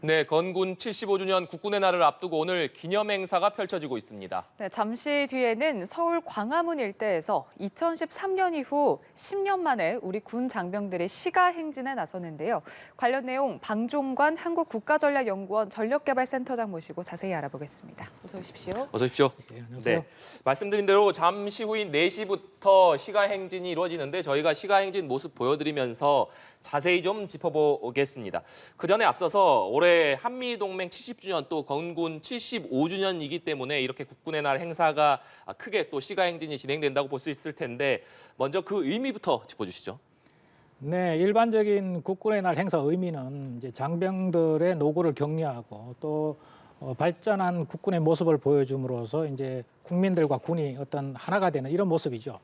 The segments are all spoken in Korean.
네, 건군 75주년 국군의 날을 앞두고 오늘 기념행사가 펼쳐지고 있습니다. 네, 잠시 뒤에는 서울 광화문 일대에서 2013년 이후 10년 만에 우리 군 장병들이 시가 행진에 나섰는데요. 관련 내용 방종관 한국국가전략연구원 전력개발센터장 모시고 자세히 알아보겠습니다. 어서 오십시오. 어서 오십시오. 네, 안녕하세요. 네, 말씀드린 대로 잠시 후인 4시부터 시가 행진이 이루어지는데 저희가 시가 행진 모습 보여드리면서 자세히 좀 짚어보겠습니다. 그 전에 앞서서 올해 한미동맹 70주년 또 건군 75주년이기 때문에 이렇게 국군의 날 행사가 크게 또 시가 행진이 진행된다고 볼 수 있을 텐데 먼저 그 의미부터 짚어주시죠. 네, 일반적인 국군의 날 행사 의미는 이제 장병들의 노고를 격려하고 또 발전한 국군의 모습을 보여줌으로써 이제 국민들과 군이 어떤 하나가 되는 이런 모습이죠.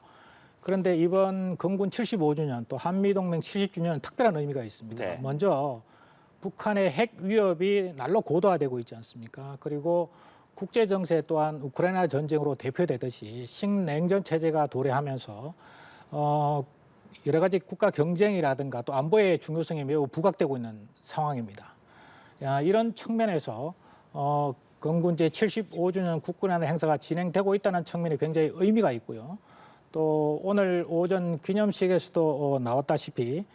그런데 이번 건군 75주년 또 한미동맹 70주년은 특별한 의미가 있습니다. 네. 먼저 북한의 핵 위협이 날로 고도화되고 있지 않습니까? 그리고 국제 정세 또한 우크라이나 전쟁으로 대표되듯이 신냉전 체제가 도래하면서 여러 가지 국가 경쟁이라든가 또 안보의 중요성이 매우 부각되고 있는 상황입니다. 이런 측면에서 건군 제75주년 국군의 날 행사가 진행되고 있다는 측면이 굉장히 의미가 있고요. 또 오늘 오전 기념식에서도 나왔다시피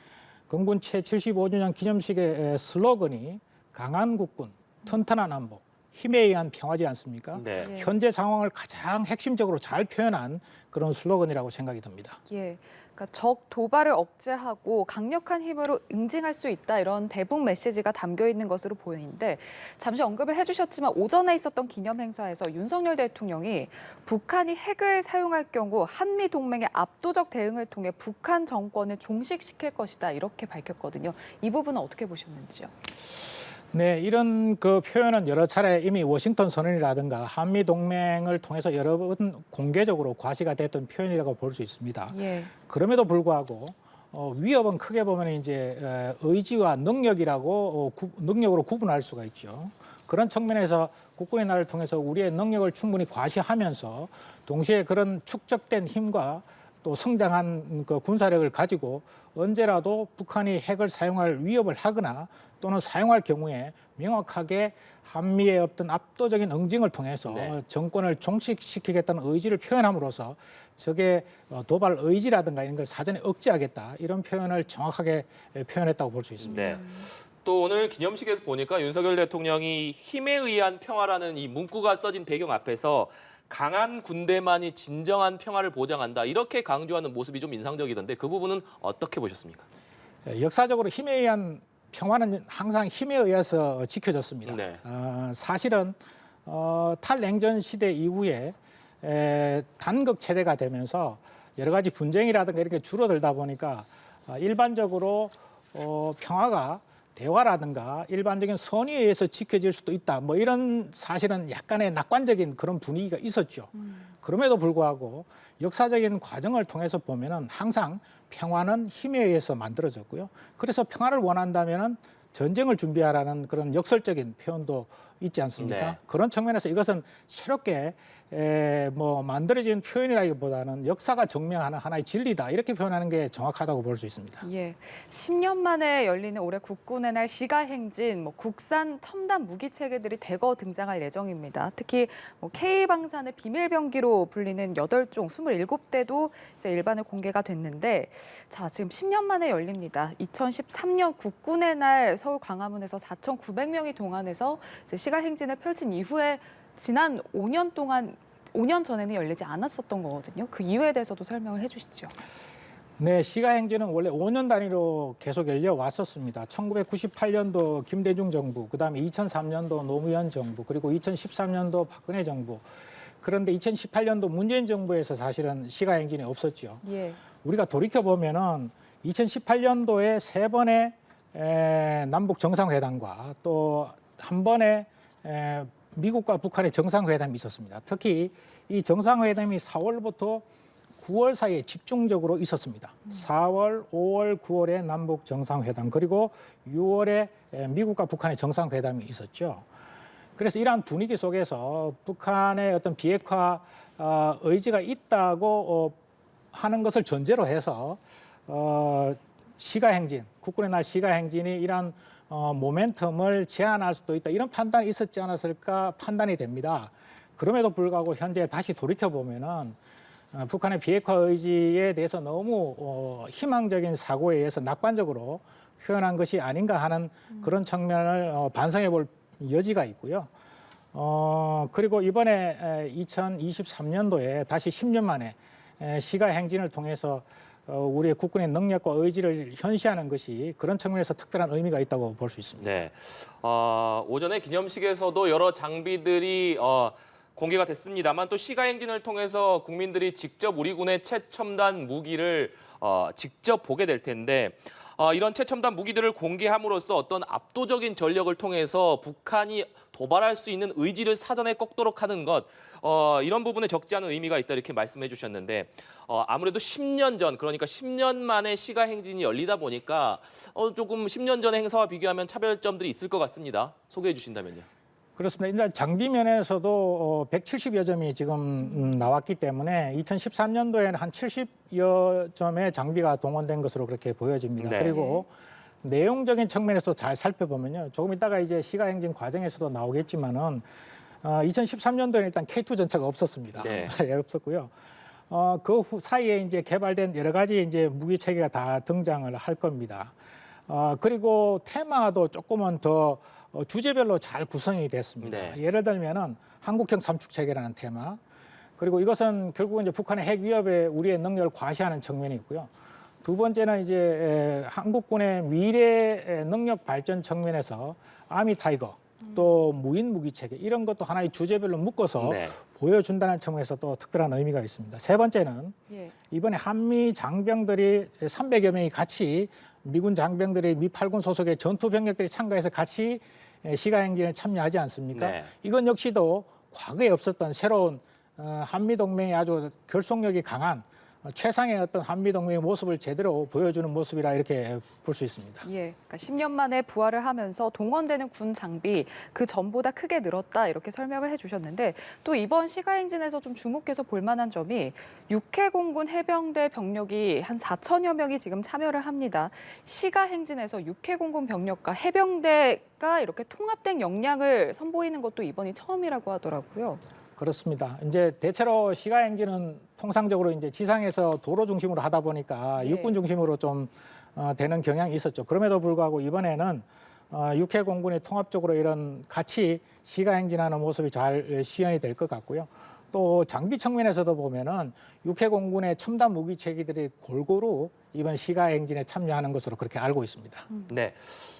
건군 제75주년 기념식의 슬로건이 강한 국군, 튼튼한 안보, 힘에 의한 평화지 않습니까? 네. 예. 현재 상황을 가장 핵심적으로 잘 표현한 그런 슬로건이라고 생각이 듭니다. 예, 그러니까 적 도발을 억제하고 강력한 힘으로 응징할 수 있다 이런 대북 메시지가 담겨 있는 것으로 보이는데 잠시 언급을 해주셨지만 오전에 있었던 기념 행사에서 윤석열 대통령이 북한이 핵을 사용할 경우 한미 동맹의 압도적 대응을 통해 북한 정권을 종식시킬 것이다 이렇게 밝혔거든요. 이 부분은 어떻게 보셨는지요? 네, 이런 그 표현은 여러 차례 이미 워싱턴 선언이라든가 한미 동맹을 통해서 여러 번 공개적으로 과시가 됐던 표현이라고 볼 수 있습니다. 예. 그럼에도 불구하고 위협은 크게 보면 이제 의지와 능력이라고 능력으로 구분할 수가 있죠. 그런 측면에서 국군의 날을 통해서 우리의 능력을 충분히 과시하면서 동시에 그런 축적된 힘과 또 성장한 그 군사력을 가지고 언제라도 북한이 핵을 사용할 위협을 하거나 또는 사용할 경우에 명확하게 한미의 어떤 압도적인 응징을 통해서 네. 정권을 종식시키겠다는 의지를 표현함으로써 적의 도발 의지라든가 이런 걸 사전에 억제하겠다 이런 표현을 정확하게 표현했다고 볼 수 있습니다. 네. 또 오늘 기념식에서 보니까 윤석열 대통령이 힘에 의한 평화라는 이 문구가 써진 배경 앞에서 강한 군대만이 진정한 평화를 보장한다 이렇게 강조하는 모습이 좀 인상적이던데 그 부분은 어떻게 보셨습니까? 역사적으로 힘에 의한 평화는 항상 힘에 의해서 지켜졌습니다. 네. 사실은 탈냉전 시대 이후에 단극 체제가 되면서 여러 가지 분쟁이라든가 이렇게 줄어들다 보니까 일반적으로 평화가 대화라든가 일반적인 선의에 의해서 지켜질 수도 있다. 뭐 이런 사실은 약간의 낙관적인 그런 분위기가 있었죠. 그럼에도 불구하고 역사적인 과정을 통해서 보면은 항상 평화는 힘에 의해서 만들어졌고요. 그래서 평화를 원한다면은 전쟁을 준비하라는 그런 역설적인 표현도 있지 않습니까? 네. 그런 측면에서 이것은 새롭게 뭐 만들어진 표현이라기보다는 역사가 증명하는 하나의 진리다 이렇게 표현하는 게 정확하다고 볼 수 있습니다. 예, 10년 만에 열리는 올해 국군의 날 시가 행진, 국산 첨단 무기 체계들이 대거 등장할 예정입니다. 특히 K방산의 비밀병기로 불리는 8종 27대도 이제 일반에 공개가 됐는데, 자 지금 10년 만에 열립니다. 2013년 국군의 날 서울 광화문에서 4,900명이 동원해서 이제 시가 행진을 펼친 이후에 지난 5년 동안 5년 전에는 열리지 않았었던 거거든요. 그 이유에 대해서도 설명을 해주시죠. 네, 시가행진은 원래 5년 단위로 계속 열려 왔었습니다. 1998년도 김대중 정부, 그다음에 2003년도 노무현 정부, 그리고 2013년도 박근혜 정부. 그런데 2018년도 문재인 정부에서 사실은 시가행진이 없었죠. 예. 우리가 돌이켜 보면은 2018년도에 3번의 남북 정상회담과 또 한 번의 미국과 북한의 정상회담이 있었습니다. 특히 이 정상회담이 4월부터 9월 사이에 집중적으로 있었습니다. 4월, 5월, 9월에 남북 정상회담 그리고 6월에 미국과 북한의 정상회담이 있었죠. 그래서 이러한 분위기 속에서 북한의 어떤 비핵화 의지가 있다고 하는 것을 전제로 해서 시가행진, 국군의 날 시가행진이 이러한 모멘텀을 제한할 수도 있다. 이런 판단이 있었지 않았을까 판단이 됩니다. 그럼에도 불구하고 현재 다시 돌이켜 보면은 북한의 비핵화 의지에 대해서 너무 희망적인 사고에 의해서 낙관적으로 표현한 것이 아닌가 하는 그런 측면을 반성해 볼 여지가 있고요. 그리고 이번에 2023년도에 다시 10년 만에 시가 행진을 통해서 우리의 국군의 능력과 의지를 현시하는 것이 그런 측면에서 특별한 의미가 있다고 볼 수 있습니다. 네. 오전에 기념식에서도 여러 장비들이 공개가 됐습니다만 또 시가 행진을 통해서 국민들이 직접 우리 군의 최첨단 무기를 직접 보게 될 텐데 이런 최첨단 무기들을 공개함으로써 어떤 압도적인 전력을 통해서 북한이 도발할 수 있는 의지를 사전에 꺾도록 하는 것 이런 부분에 적지 않은 의미가 있다 이렇게 말씀해 주셨는데 아무래도 10년 전 그러니까 10년 만에 시가 행진이 열리다 보니까 조금 10년 전의 행사와 비교하면 차별점들이 있을 것 같습니다. 소개해 주신다면요. 그렇습니다. 일단 장비 면에서도 170여 점이 지금 나왔기 때문에 2013년도에는 한 70여 점의 장비가 동원된 것으로 그렇게 보여집니다. 네. 그리고 내용적인 측면에서 잘 살펴보면요. 조금 이따가 이제 시가행진 과정에서도 나오겠지만은 2013년도에는 일단 K2 전차가 없었습니다. 네. 예, 없었고요. 그 사이에 이제 개발된 여러 가지 이제 무기 체계가 다 등장을 할 겁니다. 그리고 테마도 조금은 더 주제별로 잘 구성이 됐습니다. 네. 예를 들면은 한국형 삼축 체계라는 테마. 그리고 이것은 결국은 이제 북한의 핵 위협에 우리의 능력을 과시하는 측면이 있고요. 두 번째는 이제 한국군의 미래 능력 발전 측면에서 아미 타이거 또 무인 무기 체계 이런 것도 하나의 주제별로 묶어서 네. 보여준다는 측면에서 또 특별한 의미가 있습니다. 세 번째는 이번에 한미 장병들이 300여 명이 같이 미군 장병들이 미 8군 소속의 전투 병력들이 참가해서 같이 시가행진에 참여하지 않습니까? 네. 이건 역시도 과거에 없었던 새로운 한미 동맹의 아주 결속력이 강한 최상의 어떤 한미 동맹의 모습을 제대로 보여주는 모습이라 이렇게 볼 수 있습니다. 예, 그러니까 10년 만에 부활을 하면서 동원되는 군 장비 그 전보다 크게 늘었다 이렇게 설명을 해주셨는데 또 이번 시가행진에서 좀 주목해서 볼 만한 점이 육해공군 해병대 병력이 한 4천여 명이 지금 참여를 합니다. 시가행진에서 육해공군 병력과 해병대가 이렇게 통합된 역량을 선보이는 것도 이번이 처음이라고 하더라고요. 그렇습니다. 이제 대체로 시가행진은 통상적으로 이제 지상에서 도로 중심으로 하다 보니까 네. 육군 중심으로 좀 되는 경향이 있었죠. 그럼에도 불구하고 이번에는 육해공군이 통합적으로 이런 같이 시가행진하는 모습이 잘 시연이 될 것 같고요. 또 장비 측면에서도 보면은 육해공군의 첨단 무기 체계들이 골고루 이번 시가행진에 참여하는 것으로 그렇게 알고 있습니다. 네.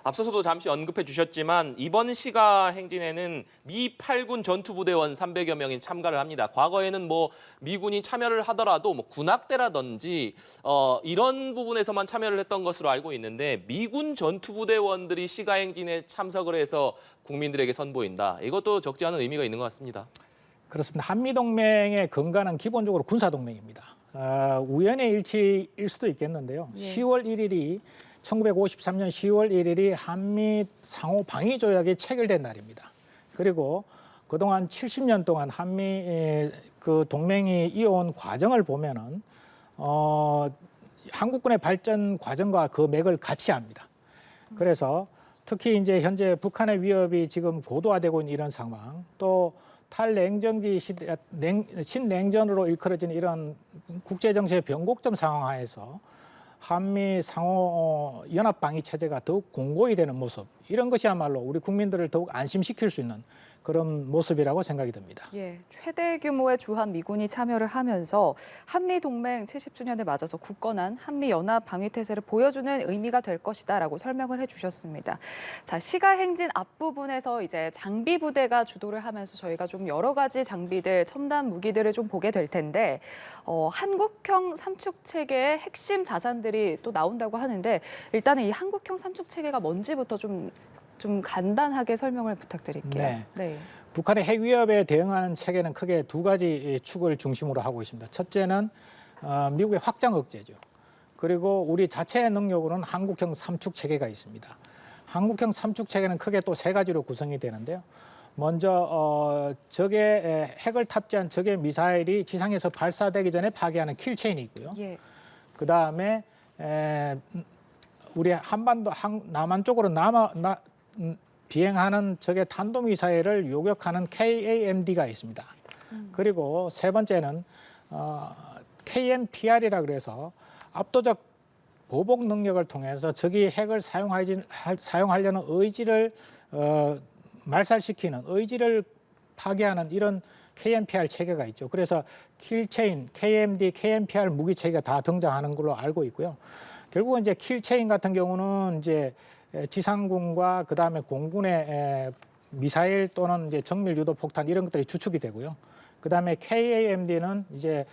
앞서서도 잠시 언급해 주셨지만 이번 시가 행진에는 미 8군 전투부대원 300여 명이 참가를 합니다. 과거에는 뭐 미군이 참여를 하더라도 뭐 군악대라든지 이런 부분에서만 참여를 했던 것으로 알고 있는데 미군 전투부대원들이 시가 행진에 참석을 해서 국민들에게 선보인다. 이것도 적지 않은 의미가 있는 것 같습니다. 그렇습니다. 한미동맹의 근간은 기본적으로 군사동맹입니다. 우연의 일치일 수도 있겠는데요. 예. 10월 1일이 1953년 10월 1일이 한미 상호 방위 조약이 체결된 날입니다. 그리고 그동안 70년 동안 한미 그 동맹이 이어온 과정을 보면은 한국군의 발전 과정과 그 맥을 같이 합니다. 그래서 특히 이제 현재 북한의 위협이 지금 고도화되고 있는 이런 상황, 또 탈냉전기 시대, 신냉전으로 일컬어진 이런 국제정세의 변곡점 상황 하에서 한미 상호 연합 방위 체제가 더욱 공고히 되는 모습, 이런 것이야말로 우리 국민들을 더욱 안심시킬 수 있는 그런 모습이라고 생각이 듭니다. 예, 최대 규모의 주한 미군이 참여를 하면서 한미 동맹 70주년을 맞아서 굳건한 한미 연합 방위 태세를 보여주는 의미가 될 것이다라고 설명을 해주셨습니다. 자, 시가행진 앞부분에서 이제 장비 부대가 주도를 하면서 저희가 좀 여러 가지 장비들, 첨단 무기들을 좀 보게 될 텐데 한국형 삼축 체계의 핵심 자산들이 또 나온다고 하는데 일단은 이 한국형 삼축 체계가 뭔지부터 좀 간단하게 설명을 부탁드릴게요. 네. 북한의 핵 위협에 대응하는 체계는 크게 두 가지 축을 중심으로 하고 있습니다. 첫째는 미국의 확장 억제죠. 그리고 우리 자체의 능력으로는 한국형 삼축 체계가 있습니다. 한국형 삼축 체계는 크게 또 세 가지로 구성이 되는데요. 먼저 적의 핵을 탑재한 적의 미사일이 지상에서 발사되기 전에 파괴하는 킬체인이 있고요. 예. 그다음에 우리 한반도 남한 쪽으로 비행하는 적의 탄도미사일을 요격하는 KAMD가 있습니다. 그리고 세 번째는 KMPR이라 그래서 압도적 보복 능력을 통해서 적이 핵을 사용하려는 의지를 말살시키는 의지를 파괴하는 이런 KMPR 체계가 있죠. 그래서 킬체인, KMD, KMPR 무기 체계가 다 등장하는 걸로 알고 있고요. 결국은 이제 킬체인 같은 경우는 이제 지상군과 그다음에 공군의 미사일 또는 이제 정밀 유도 폭탄 이런 것들이 주축이 되고요. 그다음에 KAMD는 이제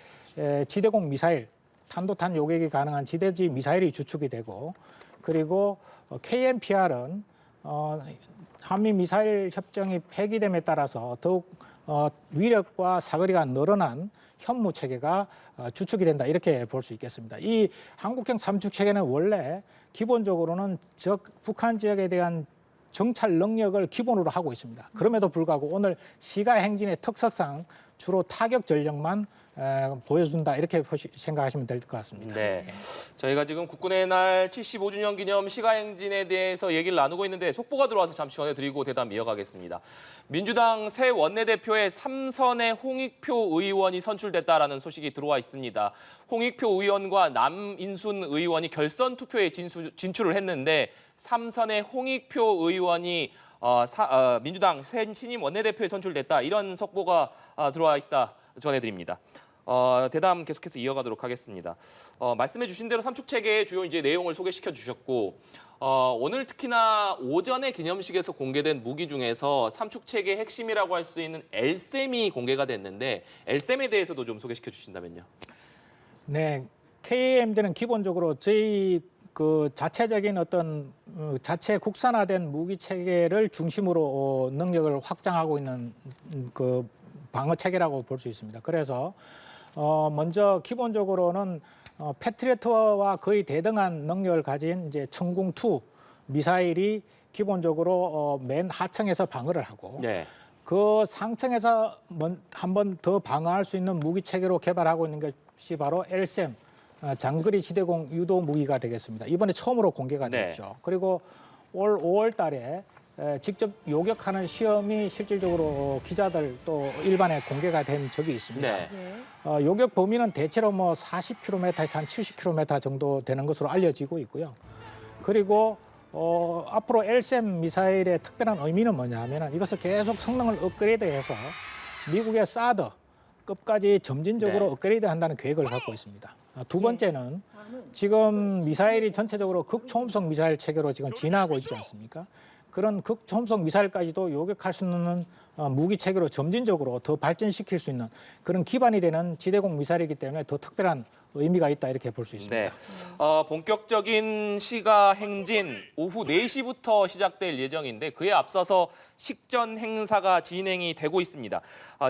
지대공 미사일, 탄도탄 요격이 가능한 지대지 미사일이 주축이 되고, 그리고 KMPR은 한미 미사일 협정이 폐기됨에 따라서 더욱 위력과 사거리가 늘어난 현무 체계가 주축이 된다 이렇게 볼 수 있겠습니다. 이 한국형 삼축 체계는 원래 기본적으로는 북한 지역에 대한 정찰 능력을 기본으로 하고 있습니다. 그럼에도 불구하고 오늘 시가 행진의 특성상 주로 타격 전력만 보여준다 이렇게 생각하시면 될 것 같습니다. 네, 저희가 지금 국군의 날 75주년 기념 시가행진에 대해서 얘기를 나누고 있는데 속보가 들어와서 잠시 전해드리고 대담 이어가겠습니다. 민주당 새 원내대표에 삼선의 홍익표 의원이 선출됐다라는 소식이 들어와 있습니다. 홍익표 의원과 남인순 의원이 결선 투표에 진출을 했는데 삼선의 홍익표 의원이 민주당 새 신임 원내대표에 선출됐다 이런 속보가 들어와 있다 전해드립니다. 대담 계속해서 이어가도록 하겠습니다. 말씀해 주신 대로 삼축체계의 주요 이제 내용을 소개시켜 주셨고 오늘 특히나 오전에 기념식에서 공개된 무기 중에서 삼축체계의 핵심이라고 할 수 있는 LSAM이 공개가 됐는데 LSAM에 대해서도 좀 소개시켜 주신다면요. 네, KAMD는 기본적으로 저희 그 자체적인 어떤 자체 국산화된 무기 체계를 중심으로 능력을 확장하고 있는 그 방어 체계라고 볼 수 있습니다. 그래서 먼저 기본적으로는 패트리어트와 거의 대등한 능력을 가진 이제 천궁2 미사일이 기본적으로 맨 하층에서 방어를 하고 네. 그 상층에서 한 번 더 방어할 수 있는 무기 체계로 개발하고 있는 것이 바로 LSAM 장거리 지대공 유도 무기가 되겠습니다. 이번에 처음으로 공개가 됐죠. 네. 그리고 올 5월 달에 직접 요격하는 시험이 실질적으로 기자들 또 일반에 공개가 된 적이 있습니다. 네. 요격 범위는 대체로 뭐 40km에서 한 70km 정도 되는 것으로 알려지고 있고요. 그리고 앞으로 LSAM 미사일의 특별한 의미는 뭐냐 하면 이것을 계속 성능을 업그레이드해서 미국의 사드 급까지 점진적으로 네. 업그레이드한다는 계획을 갖고 있습니다. 두 번째는 지금 미사일이 전체적으로 극초음속 미사일 체계로 지금 진화하고 있지 않습니까? 그런 극초음속 미사일까지도 요격할 수 있는 무기 체계로 점진적으로 더 발전시킬 수 있는 그런 기반이 되는 지대공 미사일이기 때문에 더 특별한 의미가 있다 이렇게 볼 수 있습니다. 네. 본격적인 시가 행진 오후 4시부터 시작될 예정인데 그에 앞서서 식전 행사가 진행이 되고 있습니다.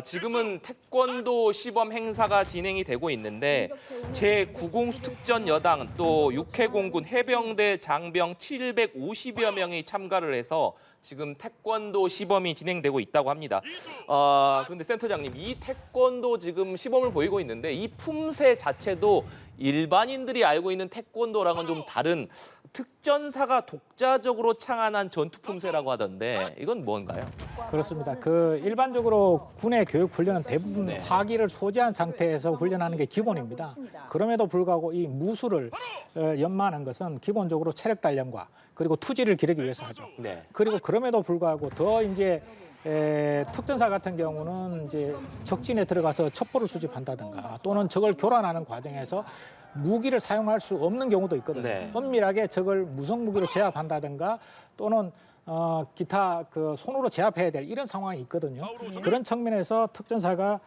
지금은 태권도 시범 행사가 진행이 되고 있는데 제9공수 특전 여당 또 육해공군 해병대 장병 750여 명이 참가를 해서 지금 태권도 시범이 진행되고 있다고 합니다. 그런데 센터장님, 이 태권도 지금 시범을 보이고 있는데 이 품새 자체도 일반인들이 알고 있는 태권도랑은 좀 다른 특전사가 독자적으로 창안한 전투 품새라고 하던데 이건 뭔가요? 그렇습니다. 그 일반적으로 군의 교육 훈련은 대부분 화기를 소지한 상태에서 훈련하는 게 기본입니다. 그럼에도 불구하고 이 무술을 연마하는 것은 기본적으로 체력 단련과 그리고 투지를 기르기 위해서 하죠. 네. 그리고 그럼에도 불구하고 더 이제 특전사 같은 경우는 이제 적진에 들어가서 첩보를 수집한다든가 또는 적을 교란하는 과정에서 무기를 사용할 수 없는 경우도 있거든요. 네. 엄밀하게 적을 무성 무기로 제압한다든가 또는 기타 그 손으로 제압해야 될 이런 상황이 있거든요. 그런 측면에서 특전사가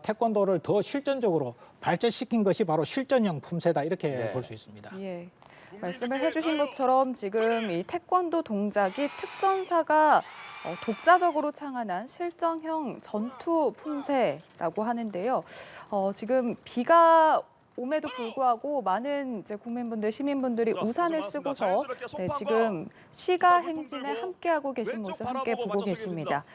태권도를 더 실전적으로 발전시킨 것이 바로 실전형 품새다 이렇게 네. 볼 수 있습니다. 예. 말씀을 해주신 것처럼 지금 이 태권도 동작이 특전사가 독자적으로 창안한 실전형 전투 품새라고 하는데요. 지금 비가 옴에도 불구하고 많은 이제 국민분들, 시민분들이 우산을 쓰고서 지금 시가 행진에 함께하고 계신 모습 함께 보고 계십니다.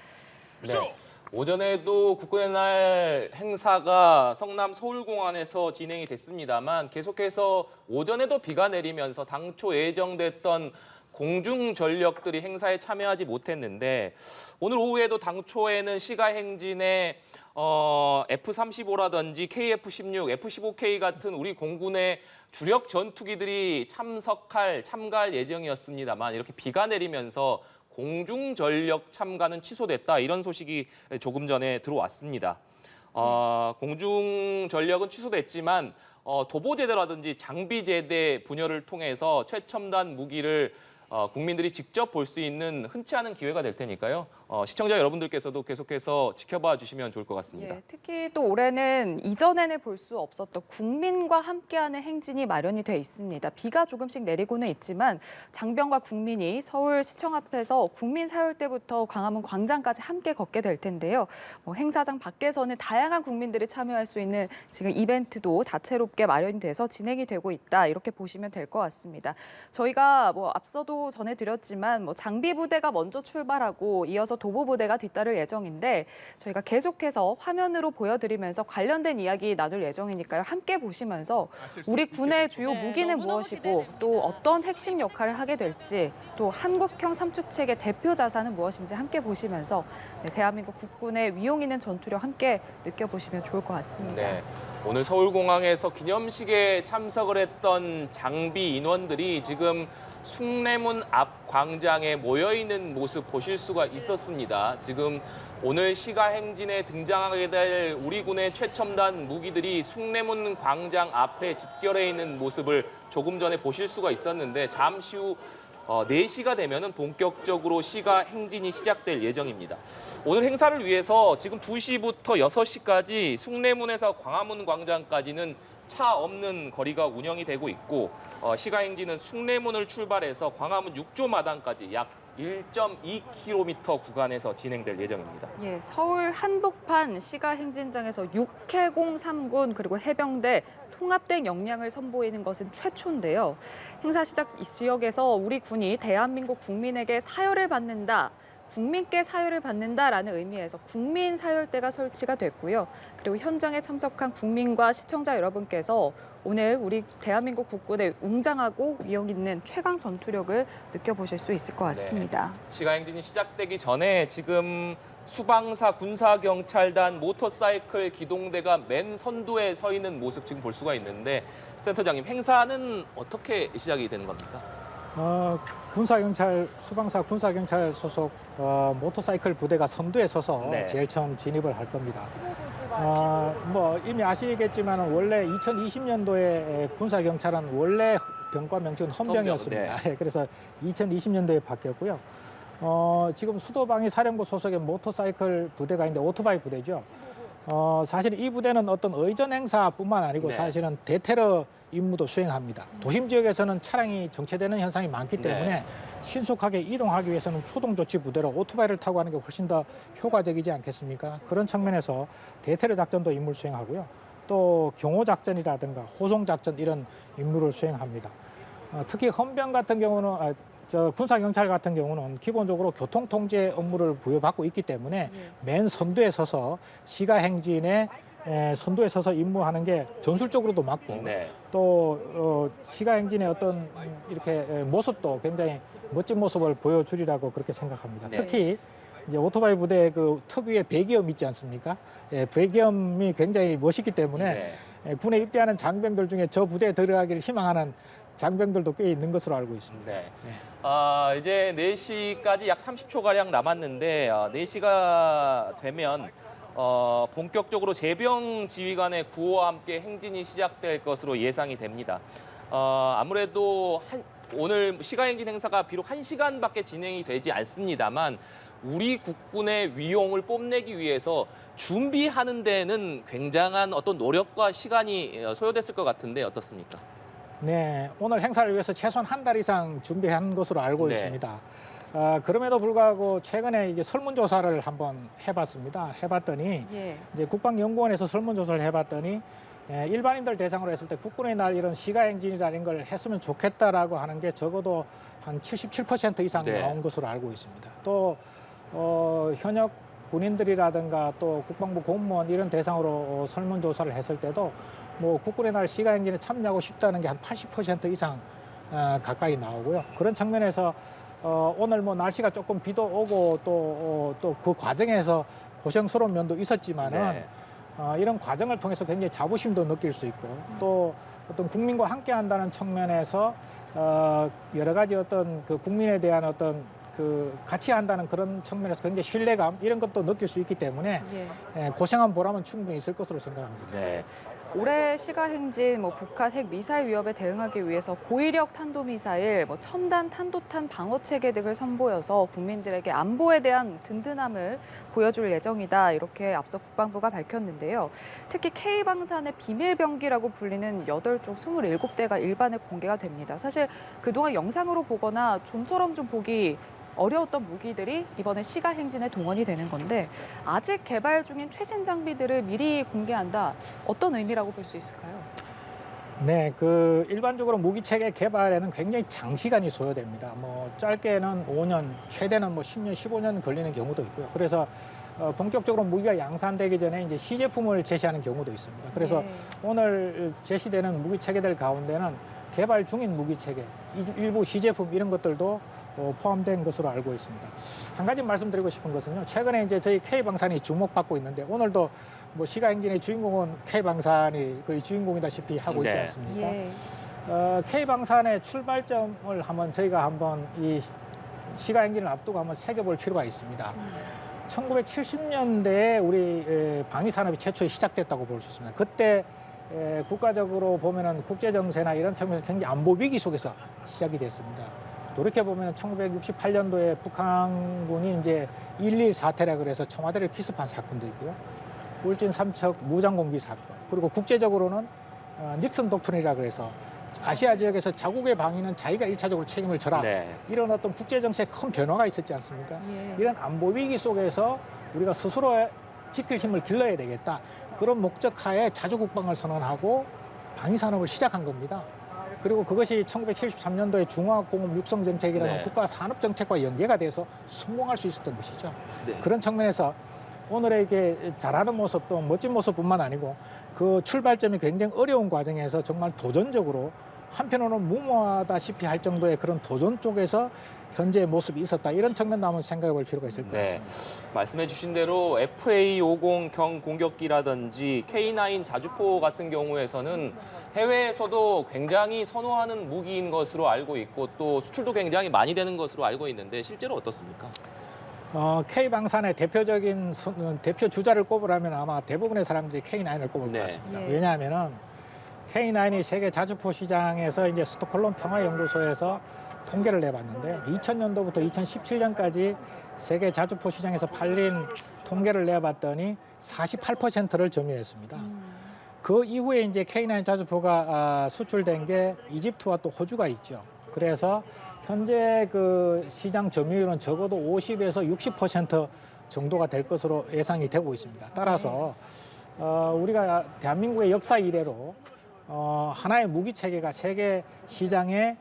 네. 오전에도 국군의 날 행사가 성남 서울공항에서 진행이 됐습니다만 계속해서 오전에도 비가 내리면서 당초 예정됐던 공중 전력들이 행사에 참여하지 못했는데 오늘 오후에도 당초에는 시가행진에 F-35라든지 KF-16, F-15K 같은 우리 공군의 주력 전투기들이 참가할 예정이었습니다만 이렇게 비가 내리면서 공중 전력 참가는 취소됐다 이런 소식이 조금 전에 들어왔습니다. 공중 전력은 취소됐지만 도보제대라든지 장비제대 분열을 통해서 최첨단 무기를 국민들이 직접 볼 수 있는 흔치 않은 기회가 될 테니까요. 시청자 여러분들께서도 계속해서 지켜봐 주시면 좋을 것 같습니다. 예, 특히 또 올해는 이전에는 볼 수 없었던 국민과 함께하는 행진이 마련이 돼 있습니다. 비가 조금씩 내리고는 있지만 장병과 국민이 서울시청 앞에서 국민사열대부터 광화문 광장까지 함께 걷게 될 텐데요. 행사장 밖에서는 다양한 국민들이 참여할 수 있는 지금 이벤트도 다채롭게 마련이 돼서 진행이 되고 있다. 이렇게 보시면 될 것 같습니다. 저희가 앞서도 전해드렸지만 장비 부대가 먼저 출발하고 이어서 도보 부대가 뒤따를 예정인데 저희가 계속해서 화면으로 보여드리면서 관련된 이야기 나눌 예정이니까요. 함께 보시면서 우리 군의 주요 무기는 무엇이고 또 어떤 핵심 역할을 하게 될지 또 한국형 삼축체계 대표 자산은 무엇인지 함께 보시면서 대한민국 국군의 위용 있는 전투력 함께 느껴보시면 좋을 것 같습니다. 네, 오늘 서울공항에서 기념식에 참석을 했던 장비 인원들이 지금 숭례문 앞 광장에 모여있는 모습 보실 수가 있었습니다. 지금 오늘 시가행진에 등장하게 될 우리 군의 최첨단 무기들이 숭례문 광장 앞에 집결해 있는 모습을 조금 전에 보실 수가 있었는데 잠시 후 4시가 되면은 본격적으로 시가행진이 시작될 예정입니다. 오늘 행사를 위해서 지금 2시부터 6시까지 숭례문에서 광화문 광장까지는 차 없는 거리가 운영이 되고 있고 시가행진은 숭례문을 출발해서 광화문 6조 마당까지 약 1.2km 구간에서 진행될 예정입니다. 예, 서울 한복판 시가행진장에서 육해공 3군 그리고 해병대 통합된 역량을 선보이는 것은 최초인데요. 행사 시작 지역에서 우리 군이 대한민국 국민에게 사열을 받는다. 국민께 사열을 받는다라는 의미에서 국민사열대가 설치가 됐고요. 그리고 현장에 참석한 국민과 시청자 여러분께서 오늘 우리 대한민국 국군의 웅장하고 위력 있는 최강 전투력을 느껴보실 수 있을 것 같습니다. 네. 시가행진이 시작되기 전에 지금 수방사, 군사경찰단, 모터사이클 기동대가 맨 선두에 서 있는 모습 지금 볼 수가 있는데 센터장님, 행사는 어떻게 시작이 되는 겁니까? 군사경찰, 수방사 군사경찰 소속 모터사이클 부대가 선두에 서서 네. 제일 처음 진입을 할 겁니다. 이미 아시겠지만 원래 2020년도에 군사경찰은 원래 병과 명칭은 헌병이었습니다. 네. 그래서 2020년도에 바뀌었고요. 지금 수도방위 사령부 소속의 모터사이클 부대가 있는데 오토바이 부대죠. 사실 이 부대는 어떤 의전 행사뿐만 아니고 네. 사실은 대테러 임무도 수행합니다. 도심 지역에서는 차량이 정체되는 현상이 많기 때문에 네. 신속하게 이동하기 위해서는 초동 조치 부대로 오토바이를 타고 하는 게 훨씬 더 효과적이지 않겠습니까? 그런 측면에서 대테러 작전도 임무를 수행하고요. 또 경호 작전이라든가 호송 작전 이런 임무를 수행합니다. 특히 헌병 같은 경우는 군사경찰 같은 경우는 기본적으로 교통통제 업무를 부여받고 있기 때문에 맨 선두에 서서 시가행진에 선두에 서서 임무하는 게 전술적으로도 맞고 네. 또 시가행진의 어떤 이렇게 모습도 굉장히 멋진 모습을 보여주리라고 그렇게 생각합니다. 네. 특히 이제 오토바이 부대의 그 특유의 배기음 있지 않습니까? 배기음이 굉장히 멋있기 때문에 네. 군에 입대하는 장병들 중에 저 부대에 들어가기를 희망하는 장병들도 꽤 있는 것으로 알고 있습니다. 네. 이제 4시까지 약 30초가량 남았는데 4시가 되면 본격적으로 제병 지휘관의 구호와 함께 행진이 시작될 것으로 예상이 됩니다. 아무래도 오늘 시가행진 행사가 비록 1시간밖에 진행이 되지 않습니다만 우리 국군의 위용을 뽐내기 위해서 준비하는 데는 굉장한 어떤 노력과 시간이 소요됐을 것 같은데 어떻습니까? 네, 오늘 행사를 위해서 최소한 한 달 이상 준비한 것으로 알고 네. 있습니다. 그럼에도 불구하고 최근에 이제 설문조사를 한번 해봤습니다. 해봤더니 예. 이제 국방연구원에서 설문조사를 해봤더니 일반인들 대상으로 했을 때 국군의 날 이런 시가행진이라는 걸 했으면 좋겠다라고 하는 게 적어도 한 77% 이상 네. 나온 것으로 알고 있습니다. 또 현역 군인들이라든가 또 국방부 공무원 이런 대상으로 설문조사를 했을 때도 뭐 국군의 날 시가 행진에 참여하고 싶다는 게 한 80% 이상 가까이 나오고요. 그런 측면에서 오늘 뭐 날씨가 조금 비도 오고 또 그 과정에서 고생스러운 면도 있었지만은 네. 이런 과정을 통해서 굉장히 자부심도 느낄 수 있고 또 어떤 국민과 함께 한다는 측면에서 여러 가지 어떤 그 국민에 대한 어떤 그 같이 한다는 그런 측면에서 굉장히 신뢰감 이런 것도 느낄 수 있기 때문에 고생한 보람은 충분히 있을 것으로 생각합니다. 네. 올해 시가행진 북한 핵 미사일 위협에 대응하기 위해서 고위력 탄도미사일, 첨단 탄도탄 방어 체계 등을 선보여서 국민들에게 안보에 대한 든든함을 보여줄 예정이다. 이렇게 앞서 국방부가 밝혔는데요. 특히 K방산의 비밀병기라고 불리는 8종 27대가 일반에 공개가 됩니다. 사실 그동안 영상으로 보거나 좀처럼 좀 보기 어려웠던 무기들이 이번에 시가행진에 동원이 되는 건데 아직 개발 중인 최신 장비들을 미리 공개한다. 어떤 의미라고 볼 수 있을까요? 네, 그 일반적으로 무기 체계 개발에는 굉장히 장시간이 소요됩니다. 뭐 짧게는 5년, 최대는 뭐 10년, 15년 걸리는 경우도 있고요. 그래서 본격적으로 무기가 양산되기 전에 이제 시제품을 제시하는 경우도 있습니다. 그래서 오늘 제시되는 무기 체계들 가운데는 개발 중인 무기 체계, 일부 시제품 이런 것들도 포함된 것으로 알고 있습니다. 한 가지 말씀드리고 싶은 것은요. 최근에 이제 저희 K방산이 주목받고 있는데 오늘도 뭐 시가행진의 주인공은 K방산이 거의 주인공이다시피 하고 있지 않습니까? K방산의 출발점을 한번 이 시가행진을 앞두고 한번 새겨볼 필요가 있습니다. 1970년대에 우리 방위산업이 최초에 시작됐다고 볼 수 있습니다. 그때 국가적으로 보면은 국제 정세나 이런 측면에서 굉장히 안보 위기 속에서 시작이 됐습니다. 돌이켜보면 1968년도에 북한군이 이제 1.1 사태라 그래서 청와대를 기습한 사건도 있고요. 울진 삼척 무장공비 사건, 그리고 국제적으로는 닉슨 독트린이라 그래서 아시아 지역에서 자국의 방위는 자기가 1차적으로 책임을 져라. 네. 이런 어떤 국제 정세에 큰 변화가 있었지 않습니까? 이런 안보 위기 속에서 우리가 스스로 지킬 힘을 길러야 되겠다. 그런 목적하에 자주국방을 선언하고 방위산업을 시작한 겁니다. 그리고 그것이 1973년도에 중화공업 육성정책이라는 네. 국가 산업정책과 연계가 돼서 성공할 수 있었던 것이죠. 네. 그런 측면에서 오늘의 이게 잘하는 모습 또 멋진 모습뿐만 아니고 그 출발점이 굉장히 어려운 과정에서 정말 도전적으로 한편으로는 무모하다시피 할 정도의 그런 도전 쪽에서 현재의 모습이 있었다. 이런 측면도 한번 생각해 볼 필요가 있을 것 같습니다. 말씀해 주신 대로 FA-50 경 공격기라든지 K9 자주포 같은 경우에서는 해외에서도 굉장히 선호하는 무기인 것으로 알고 있고 또 수출도 굉장히 많이 되는 것으로 알고 있는데 실제로 어떻습니까? K방산의 대표적인 대표 주자를 꼽으라면 아마 대부분의 사람들이 K9을 꼽을 것 같습니다. 왜냐하면은 K9이 세계 자주포 시장에서 이제 스톡홀름 평화연구소에서 통계를 내봤는데요. 2000년도부터 2017년까지 세계 자주포 시장에서 팔린 통계를 내봤더니 48%를 점유했습니다. 그 이후에 이제 K9 자주포가 수출된 게 이집트와 또 호주가 있죠. 그래서 현재 그 시장 점유율은 적어도 50에서 60% 정도가 될 것으로 예상이 되고 있습니다. 따라서 우리가 대한민국의 역사 이래로 하나의 무기 체계가 세계 시장에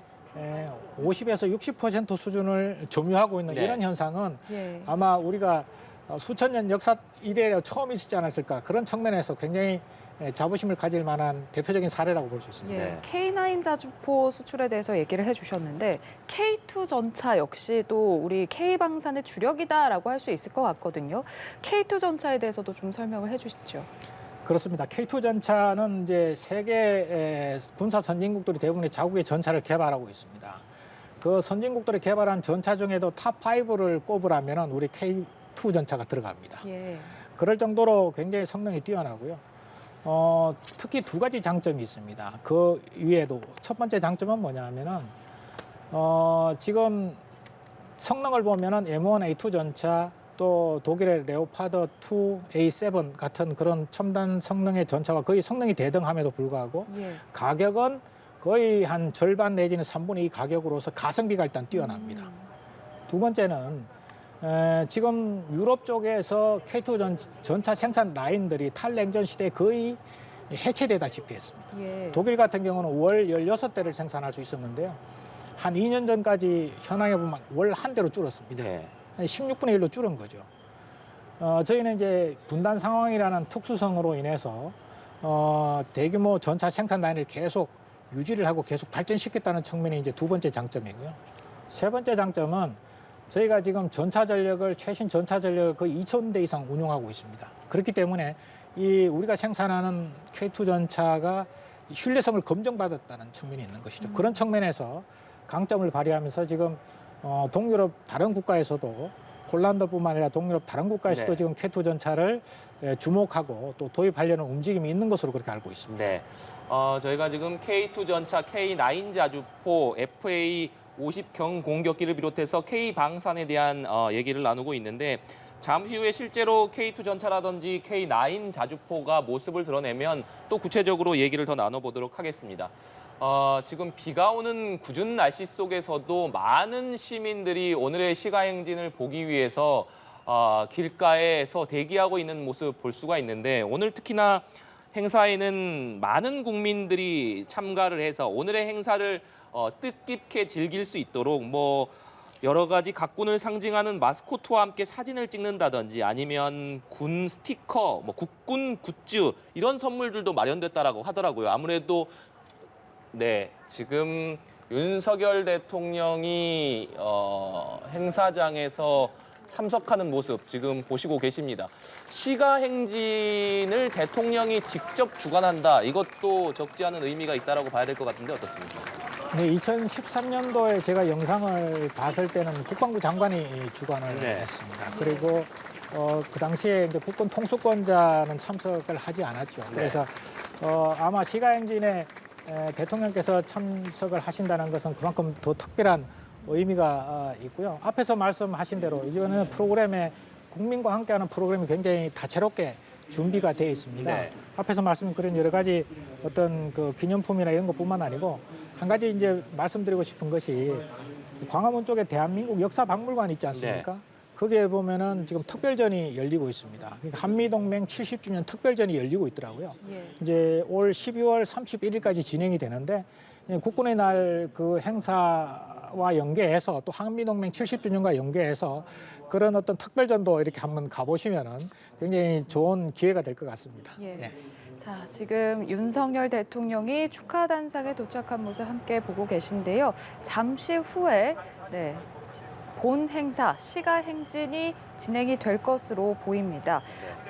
50에서 60% 수준을 점유하고 있는 이런 현상은 아마 우리가 수천 년 역사 이래로 처음 있었지 않았을까 그런 측면에서 굉장히 자부심을 가질 만한 대표적인 사례라고 볼 수 있습니다. K9 자주포 수출에 대해서 얘기를 해주셨는데 K2 전차 역시도 우리 K방산의 주력이다라고 할 수 있을 것 같거든요. K2 전차에 대해서도 좀 설명을 해주시죠. 그렇습니다. K2 전차는 이제 세계 군사 선진국들이 대부분의 자국의 전차를 개발하고 있습니다. 그 선진국들이 개발한 전차 중에도 탑5를 꼽으라면 우리 K2 전차가 들어갑니다. 그럴 정도로 굉장히 성능이 뛰어나고요. 특히 두 가지 장점이 있습니다. 그 위에도 첫 번째 장점은 뭐냐면은 지금 성능을 보면은 M1, A2 전차 또 독일의 레오파드 2, A7 같은 그런 첨단 성능의 전차와 거의 성능이 대등함에도 불구하고 가격은 거의 한 절반 내지는 3분의 2 가격으로서 가성비가 일단 뛰어납니다. 두 번째는 지금 유럽 쪽에서 K2 전차 생산 라인들이 탈냉전 시대에 거의 해체되다시피 했습니다. 독일 같은 경우는 월 16대를 생산할 수 있었는데요. 한 2년 전까지 현황에 보면 월 한 대로 줄었습니다. 16분의 1로 줄은 거죠. 저희는 이제 분단 상황이라는 특수성으로 인해서 대규모 전차 생산 라인을 계속 유지를 하고 계속 발전시켰다는 측면이 이제 두 번째 장점이고요. 세 번째 장점은 저희가 지금 전차 전력을 최신 전차 전력을 거의 2,000대 이상 운용하고 있습니다. 그렇기 때문에 이 우리가 생산하는 K2 전차가 신뢰성을 검증받았다는 측면이 있는 것이죠. 그런 측면에서 강점을 발휘하면서 지금 동유럽 다른 국가에서도 폴란드뿐만 아니라 동유럽 다른 국가에서도 네. 지금 K2 전차를 주목하고 또 도입하려는 움직임이 있는 것으로 그렇게 알고 있습니다. 네. 저희가 지금 K2 전차, K9 자주포, FA-50 경공격기를 비롯해서 K 방산에 대한 얘기를 나누고 있는데 잠시 후에 실제로 K2 전차라든지 K9 자주포가 모습을 드러내면 또 구체적으로 얘기를 더 나눠보도록 하겠습니다. 지금 비가 오는 궂은 날씨 속에서도 많은 시민들이 오늘의 시가행진을 보기 위해서 길가에서 대기하고 있는 모습 볼 수가 있는데 오늘 특히나 행사에는 많은 국민들이 참가를 해서 오늘의 행사를 뜻깊게 즐길 수 있도록 여러 가지 각군을 상징하는 마스코트와 함께 사진을 찍는다든지 아니면 군 스티커, 국군 굿즈 이런 선물들도 마련됐다라고 하더라고요. 아무래도 네, 지금 윤석열 대통령이 행사장에서 참석하는 모습 지금 보시고 계십니다. 시가행진을 대통령이 직접 주관한다. 이것도 적지 않은 의미가 있다라고 봐야 될 것 같은데 어떻습니까? 네, 2013년도에 제가 영상을 봤을 때는 국방부 장관이 주관을 네. 했습니다. 그리고 그 당시에 이제 국군 통수권자는 참석을 하지 않았죠. 그래서 아마 시가행진에 대통령께서 참석을 하신다는 것은 그만큼 더 특별한 의미가 있고요. 앞에서 말씀하신 대로 이번에는 프로그램에 국민과 함께하는 프로그램이 굉장히 다채롭게 준비가 되어 있습니다. 네. 앞에서 말씀드린 여러 가지 어떤 그 기념품이나 이런 것뿐만 아니고 한 가지 이제 말씀드리고 싶은 것이 광화문 쪽에 대한민국 역사박물관 있지 않습니까? 네. 거기에 보면은 지금 특별전이 열리고 있습니다. 그러니까 한미동맹 70주년 특별전이 열리고 있더라고요. 예. 이제 올 12월 31일까지 진행이 되는데 국군의 날 그 행사와 연계해서 또 한미동맹 70주년과 연계해서 그런 어떤 특별전도 이렇게 한번 가보시면은 굉장히 좋은 기회가 될 것 같습니다. 예. 예. 자, 지금 윤석열 대통령이 축하단상에 도착한 모습 함께 보고 계신데요. 잠시 후에 본 행사 시가행진이 진행이 될 것으로 보입니다.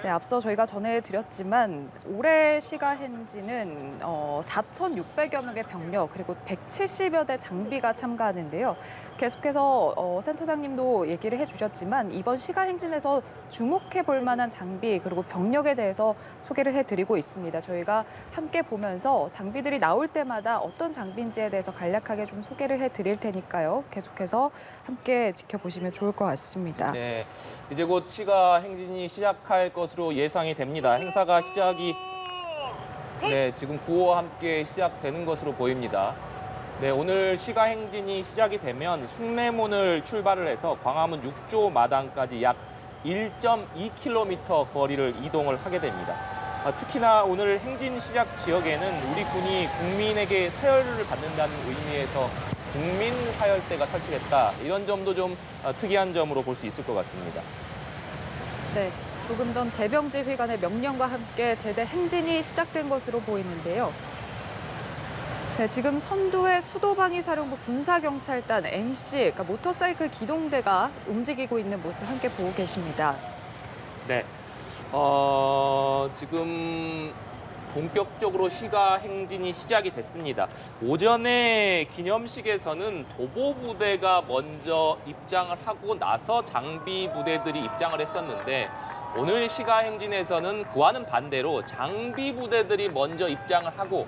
네, 앞서 저희가 전해드렸지만 올해 시가행진은 4,600여 명의 병력 그리고 170여 대 장비가 참가하는데요. 계속해서 센터장님도 얘기를 해주셨지만 이번 시가행진에서 주목해 볼 만한 장비 그리고 병력에 대해서 소개를 해드리고 있습니다. 저희가 함께 보면서 장비들이 나올 때마다 어떤 장비인지에 대해서 간략하게 좀 소개를 해드릴 테니까요. 계속해서 함께 지켜보시면 좋을 것 같습니다. 네, 이제 곧 시가행진이 시작할 것으로 예상이 됩니다. 행사가 시작이 지금 구호와 함께 시작되는 것으로 보입니다. 네, 오늘 시가행진이 시작이 되면 숭례문을 출발을 해서 광화문 6조 마당까지 약 1.2km 거리를 이동을 하게 됩니다. 특히나 오늘 행진 시작 지역에는 우리 군이 국민에게 사열을 받는다는 의미에서 국민 사열대가 설치됐다. 이런 점도 좀 특이한 점으로 볼 수 있을 것 같습니다. 네, 조금 전 제병지휘관의 명령과 함께 제대 행진이 시작된 것으로 보이는데요. 네, 지금 선두의 수도방위사령부 군사경찰단 MC, 그러니까 모터사이클 기동대가 움직이고 있는 모습 함께 보고 계십니다. 네, 지금 본격적으로 시가행진이 시작이 됐습니다. 오전에 기념식에서는 도보부대가 먼저 입장을 하고 나서 장비 부대들이 입장을 했었는데 오늘 시가행진에서는 그와는 반대로 장비 부대들이 먼저 입장을 하고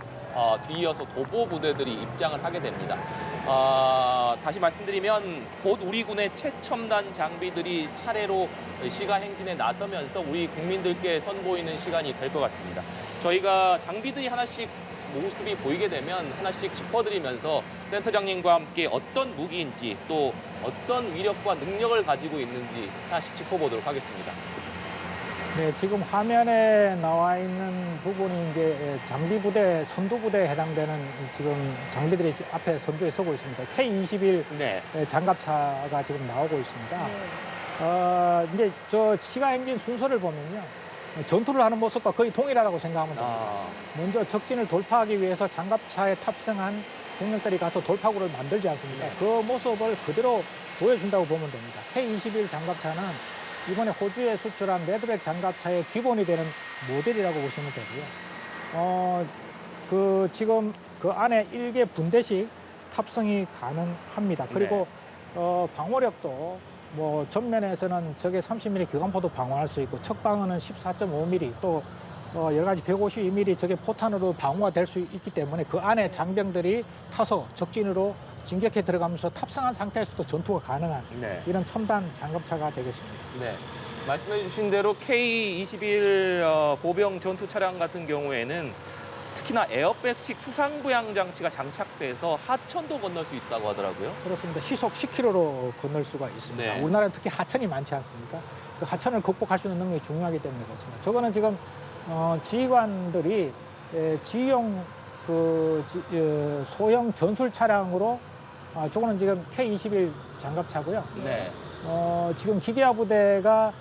뒤이어서 도보부대들이 입장을 하게 됩니다. 다시 말씀드리면 곧 우리 군의 최첨단 장비들이 차례로 시가행진에 나서면서 우리 국민들께 선보이는 시간이 될 것 같습니다. 저희가 장비들이 하나씩 모습이 보이게 되면 하나씩 짚어드리면서 센터장님과 함께 어떤 무기인지 또 어떤 위력과 능력을 가지고 있는지 하나씩 짚어보도록 하겠습니다. 네, 지금 화면에 나와 있는 부분이 이제 장비 부대, 선두 부대에 해당되는 지금 장비들이 앞에 선두에 서고 있습니다. K21 네. 장갑차가 지금 나오고 있습니다. 이제 저 시가 행진 순서를 보면요. 전투를 하는 모습과 거의 동일하다고 생각하면 됩니다. 먼저 적진을 돌파하기 위해서 장갑차에 탑승한 동력들이 가서 돌파구를 만들지 않습니까? 네. 그 모습을 그대로 보여준다고 보면 됩니다. K-21 장갑차는 이번에 호주에 수출한 레드백 장갑차의 기본이 되는 모델이라고 보시면 되고요. 지금 그 안에 1개 분대씩 탑승이 가능합니다. 그리고 방어력도 뭐 전면에서는 적의 30mm 기관포도 방어할 수 있고 척방어는 14.5mm 또 여러 가지 152mm 적의 포탄으로 방어가 될 수 있기 때문에 그 안에 장병들이 타서 적진으로 진격해 들어가면서 탑승한 상태에서도 전투가 가능한 네. 이런 첨단 장갑차가 되겠습니다. 네. 말씀해 주신 대로 K-21 보병 전투 차량 같은 경우에는 특히나 에어백식 수상부양 장치가 장착돼서 하천도 건널 수 있다고 하더라고요. 그렇습니다. 시속 10km로 건널 수가 있습니다. 네. 우리나라는 특히 하천이 많지 않습니까? 그 하천을 극복할 수 있는 능력이 중요하기 때문에 그렇습니다. 저거는 지금 지휘관들이 지휘용 소형 전술 차량으로 저거는 지금 K-21 장갑차고요. 네. 지금 기계화 부대가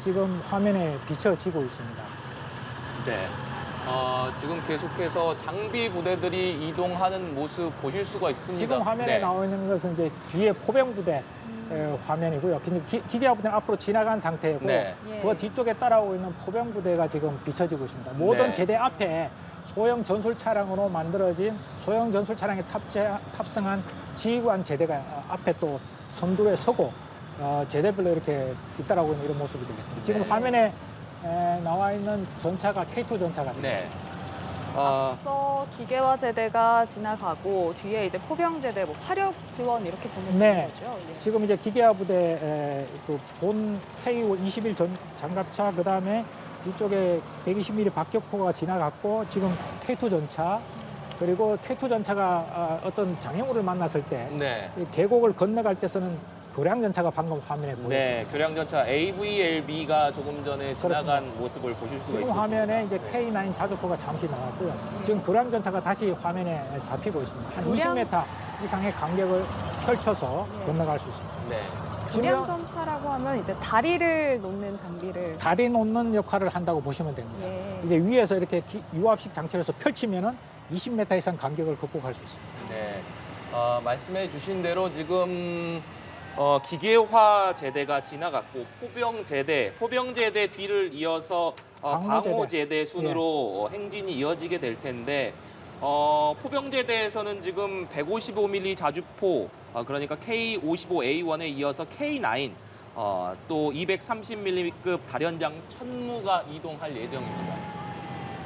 지금 화면에 비춰지고 있습니다. 네. 지금 계속해서 장비 부대들이 이동하는 모습 보실 수가 있습니다. 지금 화면에 네. 나와 있는 것은 이제 뒤에 포병 부대 화면이고요. 근데 기계화 부대는 앞으로 지나간 상태고 네. 그 뒤쪽에 따라오고 있는 포병 부대가 지금 비춰지고 있습니다. 모든 네. 제대 앞에 소형 전술 차량으로 만들어진 소형 전술 차량에 탑승한 지휘관 제대가 앞에 또 선두에 서고 제대별로 이렇게 뒤따라오고 있는 이런 모습이 되겠습니다. 지금 네. 화면에 나와 있는 전차가 K2 전차가 되겠습니다. 네. 앞서 기계화 제대가 지나가고 뒤에 이제 포병 제대, 뭐 화력 지원 이렇게 보면 네. 되는 거죠. 예. 지금 이제 기계화 부대 본 K-21 장갑차 그다음에 뒤쪽에 120mm 박격포가 지나갔고 지금 K2 전차 그리고 K2 전차가 어떤 장애물을 만났을 때 네. 이 계곡을 건너갈 때 쓰는 교량 전차가 방금 화면에 보였습니다. 네, 교량전차 AVLB가 조금 전에 지나간 모습을 보실 수가 지금 있습니다. 화면에 이제 K9 자주포가 잠시 나왔고요. 지금 교량 전차가 다시 화면에 잡히고 있습니다. 한 교량- 20m 이상의 간격을 펼쳐서 네. 건너갈 수 있습니다. 네. 교량 전차라고 하면 이제 다리를 놓는 장비를 다리 놓는 역할을 한다고 보시면 됩니다. 예. 이제 위에서 이렇게 유압식 장치를 해서 펼치면은 20m 이상 간격을 극복할 수 있습니다. 네. 말씀해 주신 대로 지금 기계화 제대가 지나갔고 포병 제대 뒤를 이어서 방어 방호 제대. 제대 순으로 행진이 이어지게 될 텐데 포병 제대에서는 지금 155mm 자주포 그러니까 K55A1에 이어서 K9 또 230mm급 다련장 천무가 이동할 예정입니다.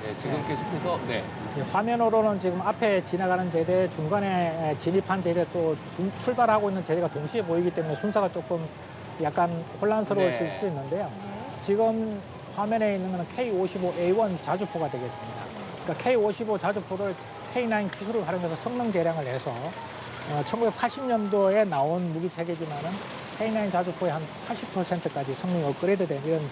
네, 지금 네. 계속해서 네. 화면으로는 지금 앞에 지나가는 제대, 중간에 진입한 제대 또 출발하고 있는 제대가 동시에 보이기 때문에 순서가 조금 약간 혼란스러우실 네. 수도 있는데요. 네. 지금 화면에 있는 것은 K55A1 자주포가 되겠습니다. 그러니까 K55 자주포를 K9 기술을 활용해서 성능 개량을 해서 1980년도에 나온 무기 체계지만은 K9 자주포의 한 80%까지 성능이 업그레이드된 이런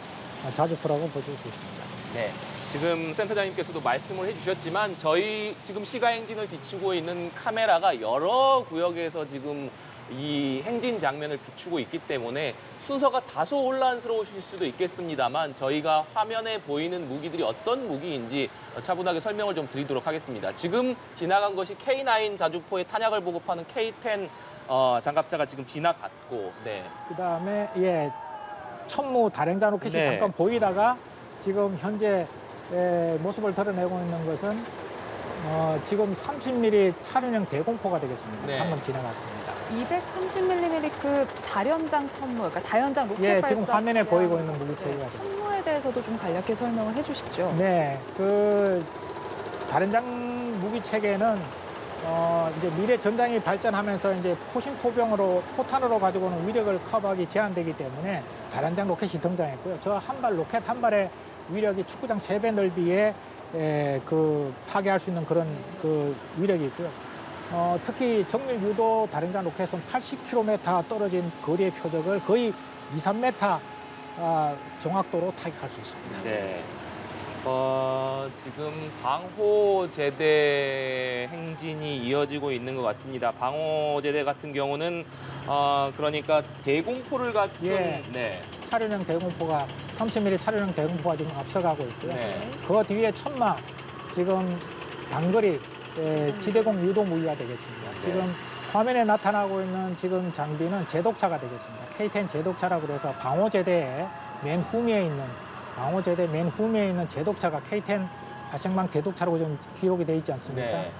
자주포라고 보실 수 있습니다. 네, 지금 센터장님께서도 말씀을 해주셨지만 저희 지금 시가 행진을 비추고 있는 카메라가 여러 구역에서 지금 이 행진 장면을 비추고 있기 때문에 순서가 다소 혼란스러우실 수도 있겠습니다만 저희가 화면에 보이는 무기들이 어떤 무기인지 차분하게 설명을 좀 드리도록 하겠습니다. 지금 지나간 것이 K9 자주포의 탄약을 보급하는 K10 장갑차가 지금 지나갔고, 네. 그다음에 천무 다랭자 로켓이 네. 잠깐 보이다가 지금 현재 모습을 드러내고 있는 것은 지금 30mm 차륜형 대공포가 되겠습니다. 네. 방금 지나갔습니다. 230mm급 다련장 천무, 그러니까 다연장 로켓 발사. 지금 화면에 차량. 보이고 있는 무기 체계가 네, 되겠습니다. 천무에 대해서도 좀 간략히 설명을 해주시죠. 네, 다른장 무기 체계는 이제 미래 전장이 발전하면서 이제 포신포병으로 포탄으로 가지고는 위력을 커버하기 제한되기 때문에 다른장 로켓이 등장했고요. 저 한 발 로켓 한 발의 위력이 축구장 3배 넓이에 파괴할 수 있는 그런 위력이 있고요. 특히 정밀 유도 다른장 로켓은 80km 떨어진 거리의 표적을 거의 2, 3m 정확도로 타격할 수 있습니다. 네. 지금 방호제대 행진이 이어지고 있는 것 같습니다. 방호제대 같은 경우는 그러니까 대공포를 갖춘 예. 네. 차륜형 대공포가 30mm 차륜형 대공포가 지금 앞서가고 있고요. 네. 그 뒤에 천마 지금 단거리 지대공 유도 무기가 되겠습니다. 네. 지금 화면에 나타나고 있는 지금 장비는 제독차가 되겠습니다. K10 제독차라고 그래서 방호제대의 맨 후미에 있는 제독차가 K10 화생방 제독차라고 좀 기록이 돼 있지 않습니까? 네.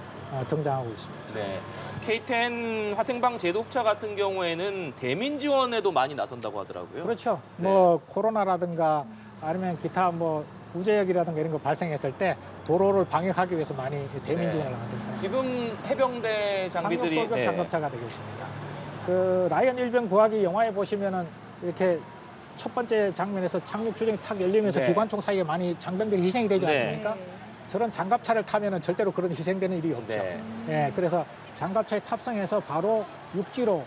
등장하고 있습니다. 네. K10 화생방 제독차 같은 경우에는 대민 지원에도 많이 나선다고 하더라고요. 그렇죠. 네. 뭐 코로나라든가 아니면 기타 뭐 구제역이라든가 이런 거 발생했을 때 도로를 방역하기 위해서 많이 대민 네. 지원을 하거든요. 지금 해병대 장비들이 상륙골격 장갑차가 되겠습니다. 그 라이언 일병 구하기 영화에 보시면은 이렇게 첫 번째 장면에서 착륙 추정이 탁 열리면서 네. 기관총 사이에 많이 장병들이 희생이 되지 네. 않습니까? 저런 장갑차를 타면은 절대로 그런 희생되는 일이 없죠. 네. 예, 그래서 장갑차에 탑승해서 바로 육지로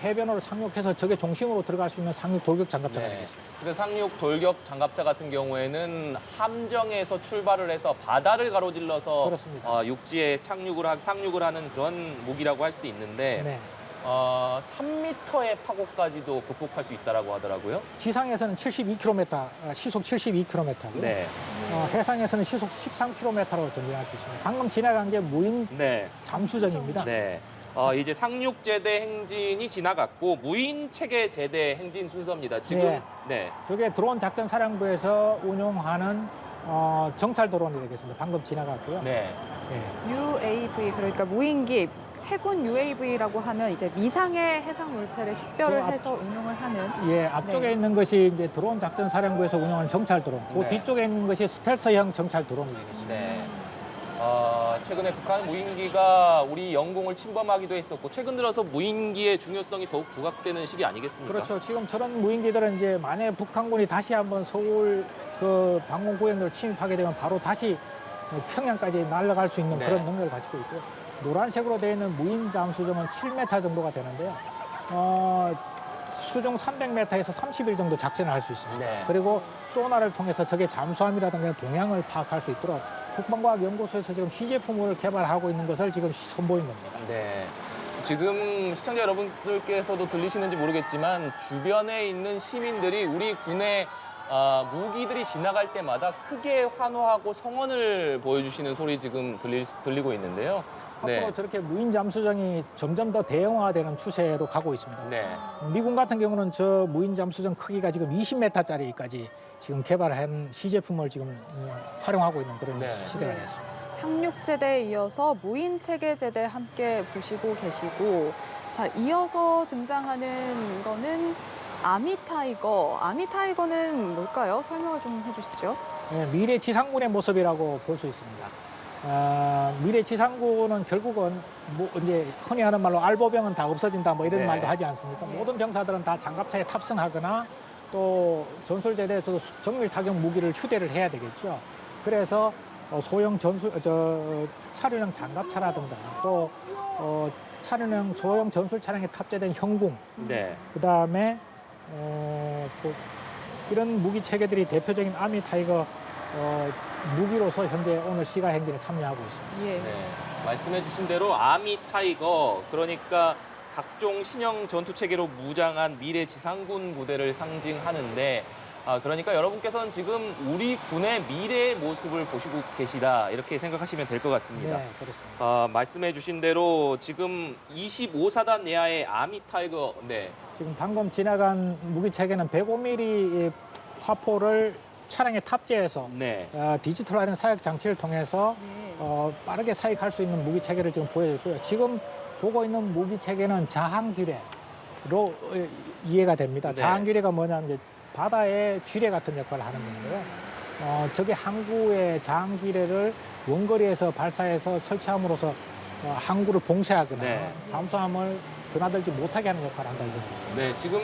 해변으로 상륙해서 적의 중심으로 들어갈 수 있는 상륙 돌격 장갑차가 네. 되겠습니다. 그 상륙 돌격 장갑차 같은 경우에는 함정에서 출발을 해서 바다를 가로질러서 그렇습니다. 육지에 상륙을 하는 그런 무기라고 할 수 있는데 네. 3m의 파고까지도 극복할 수 있다라고 하더라고요. 지상에서는 72km, 시속 72km고요. 네. 해상에서는 시속 13km로 전진할 수 있습니다. 방금 지나간 게 무인 네. 잠수정입니다. 네. 이제 상륙제대 행진이 지나갔고 무인 체계 제대 행진 순서입니다. 지금 네. 네. 저게 드론 작전 사령부에서 운용하는 정찰 드론이 되겠습니다. 방금 지나갔고요. 네. 예. UAV 그러니까 무인기 해군 UAV라고 하면 이제 미상의 해상 물체를 식별을 저 앞- 해서 운용을 하는 예, 앞쪽에 네. 있는 것이 이제 드론 작전 사령부에서 운영하는 정찰 드론. 그 네. 뒤쪽에 있는 것이 스텔스형 정찰 드론이 되겠습니다. 네. 최근에 북한 무인기가 우리 영공을 침범하기도 했었고 최근 들어서 무인기의 중요성이 더욱 부각되는 시기 아니겠습니까? 그렇죠. 지금 저런 무인기들은 이제 만약 북한군이 다시 한번 서울 그 방공 구역을 침입하게 되면 바로 다시 평양까지 날아갈 수 있는 네. 그런 능력을 가지고 있고요. 노란색으로 되어 있는 무인 잠수정은 7m 정도가 되는데요. 수중 300m에서 30일 정도 작전을 할 수 있습니다. 네. 그리고 소나를 통해서 적의 잠수함이라든가 동향을 파악할 수 있도록 국방과학연구소에서 지금 시제품을 개발하고 있는 것을 지금 선보인 겁니다. 네. 지금 시청자 여러분들께서도 들리시는지 모르겠지만 주변에 있는 시민들이 우리 군의 무기들이 지나갈 때마다 크게 환호하고 성원을 보여주시는 소리 지금 들리고 있는데요. 앞으로 저렇게 무인 잠수정이 점점 더 대형화되는 추세로 가고 있습니다. 네. 미군 같은 경우는 저 무인 잠수정 크기가 지금 20m짜리까지 지금 개발한 시제품을 지금 활용하고 있는 그런 네. 시대가 됐습니다. 상륙제대에 이어서 무인체계제대 함께 보시고 계시고 자 이어서 등장하는 거는 아미타이거. 아미타이거는 뭘까요? 설명을 좀 해주시죠. 예, 미래 지상군의 모습이라고 볼 수 있습니다. 미래 지상군은 결국은 뭐 이제 흔히 하는 말로 알보병은 다 없어진다 뭐 이런 네. 말도 하지 않습니까? 네. 모든 병사들은 다 장갑차에 탑승하거나 또 전술제대에서도 정밀 타격 무기를 휴대를 해야 되겠죠. 그래서 소형 차량형 장갑차라든가 또 차량형 소형 전술 차량에 탑재된 형궁, 네. 그다음에 이런 무기 체계들이 대표적인 아미 타이거 무기로서 현재 오늘 시가 행진에 참여하고 있습니다. 예. 네. 말씀해 주신 대로 아미 타이거 그러니까 각종 신형 전투 체계로 무장한 미래 지상군 부대를 상징하는데 그러니까 여러분께서는 지금 우리 군의 미래의 모습을 보시고 계시다 이렇게 생각하시면 될 것 같습니다. 네, 그렇습니다. 말씀해 주신 대로 지금 25사단 내하의 아미 타이거 네. 지금 방금 지나간 무기 체계는 105mm 화포를 차량에 탑재해서 네. 디지털화된 사격 장치를 통해서 네. 빠르게 사격할 수 있는 무기 체계를 지금 보여줬고요. 지금 보고 있는 무기 체계는 자항기뢰로 이해가 됩니다. 네. 자항기뢰가 뭐냐면 이제 바다의 쥐뢰 같은 역할을 하는 건데요. 적의 항구의 자항기뢰를 원거리에서 발사해서 설치함으로써 항구를 봉쇄하거나 네. 잠수함을 드나들지 못하게 하는 역할을 한다고 볼 수 있습니다. 네, 지금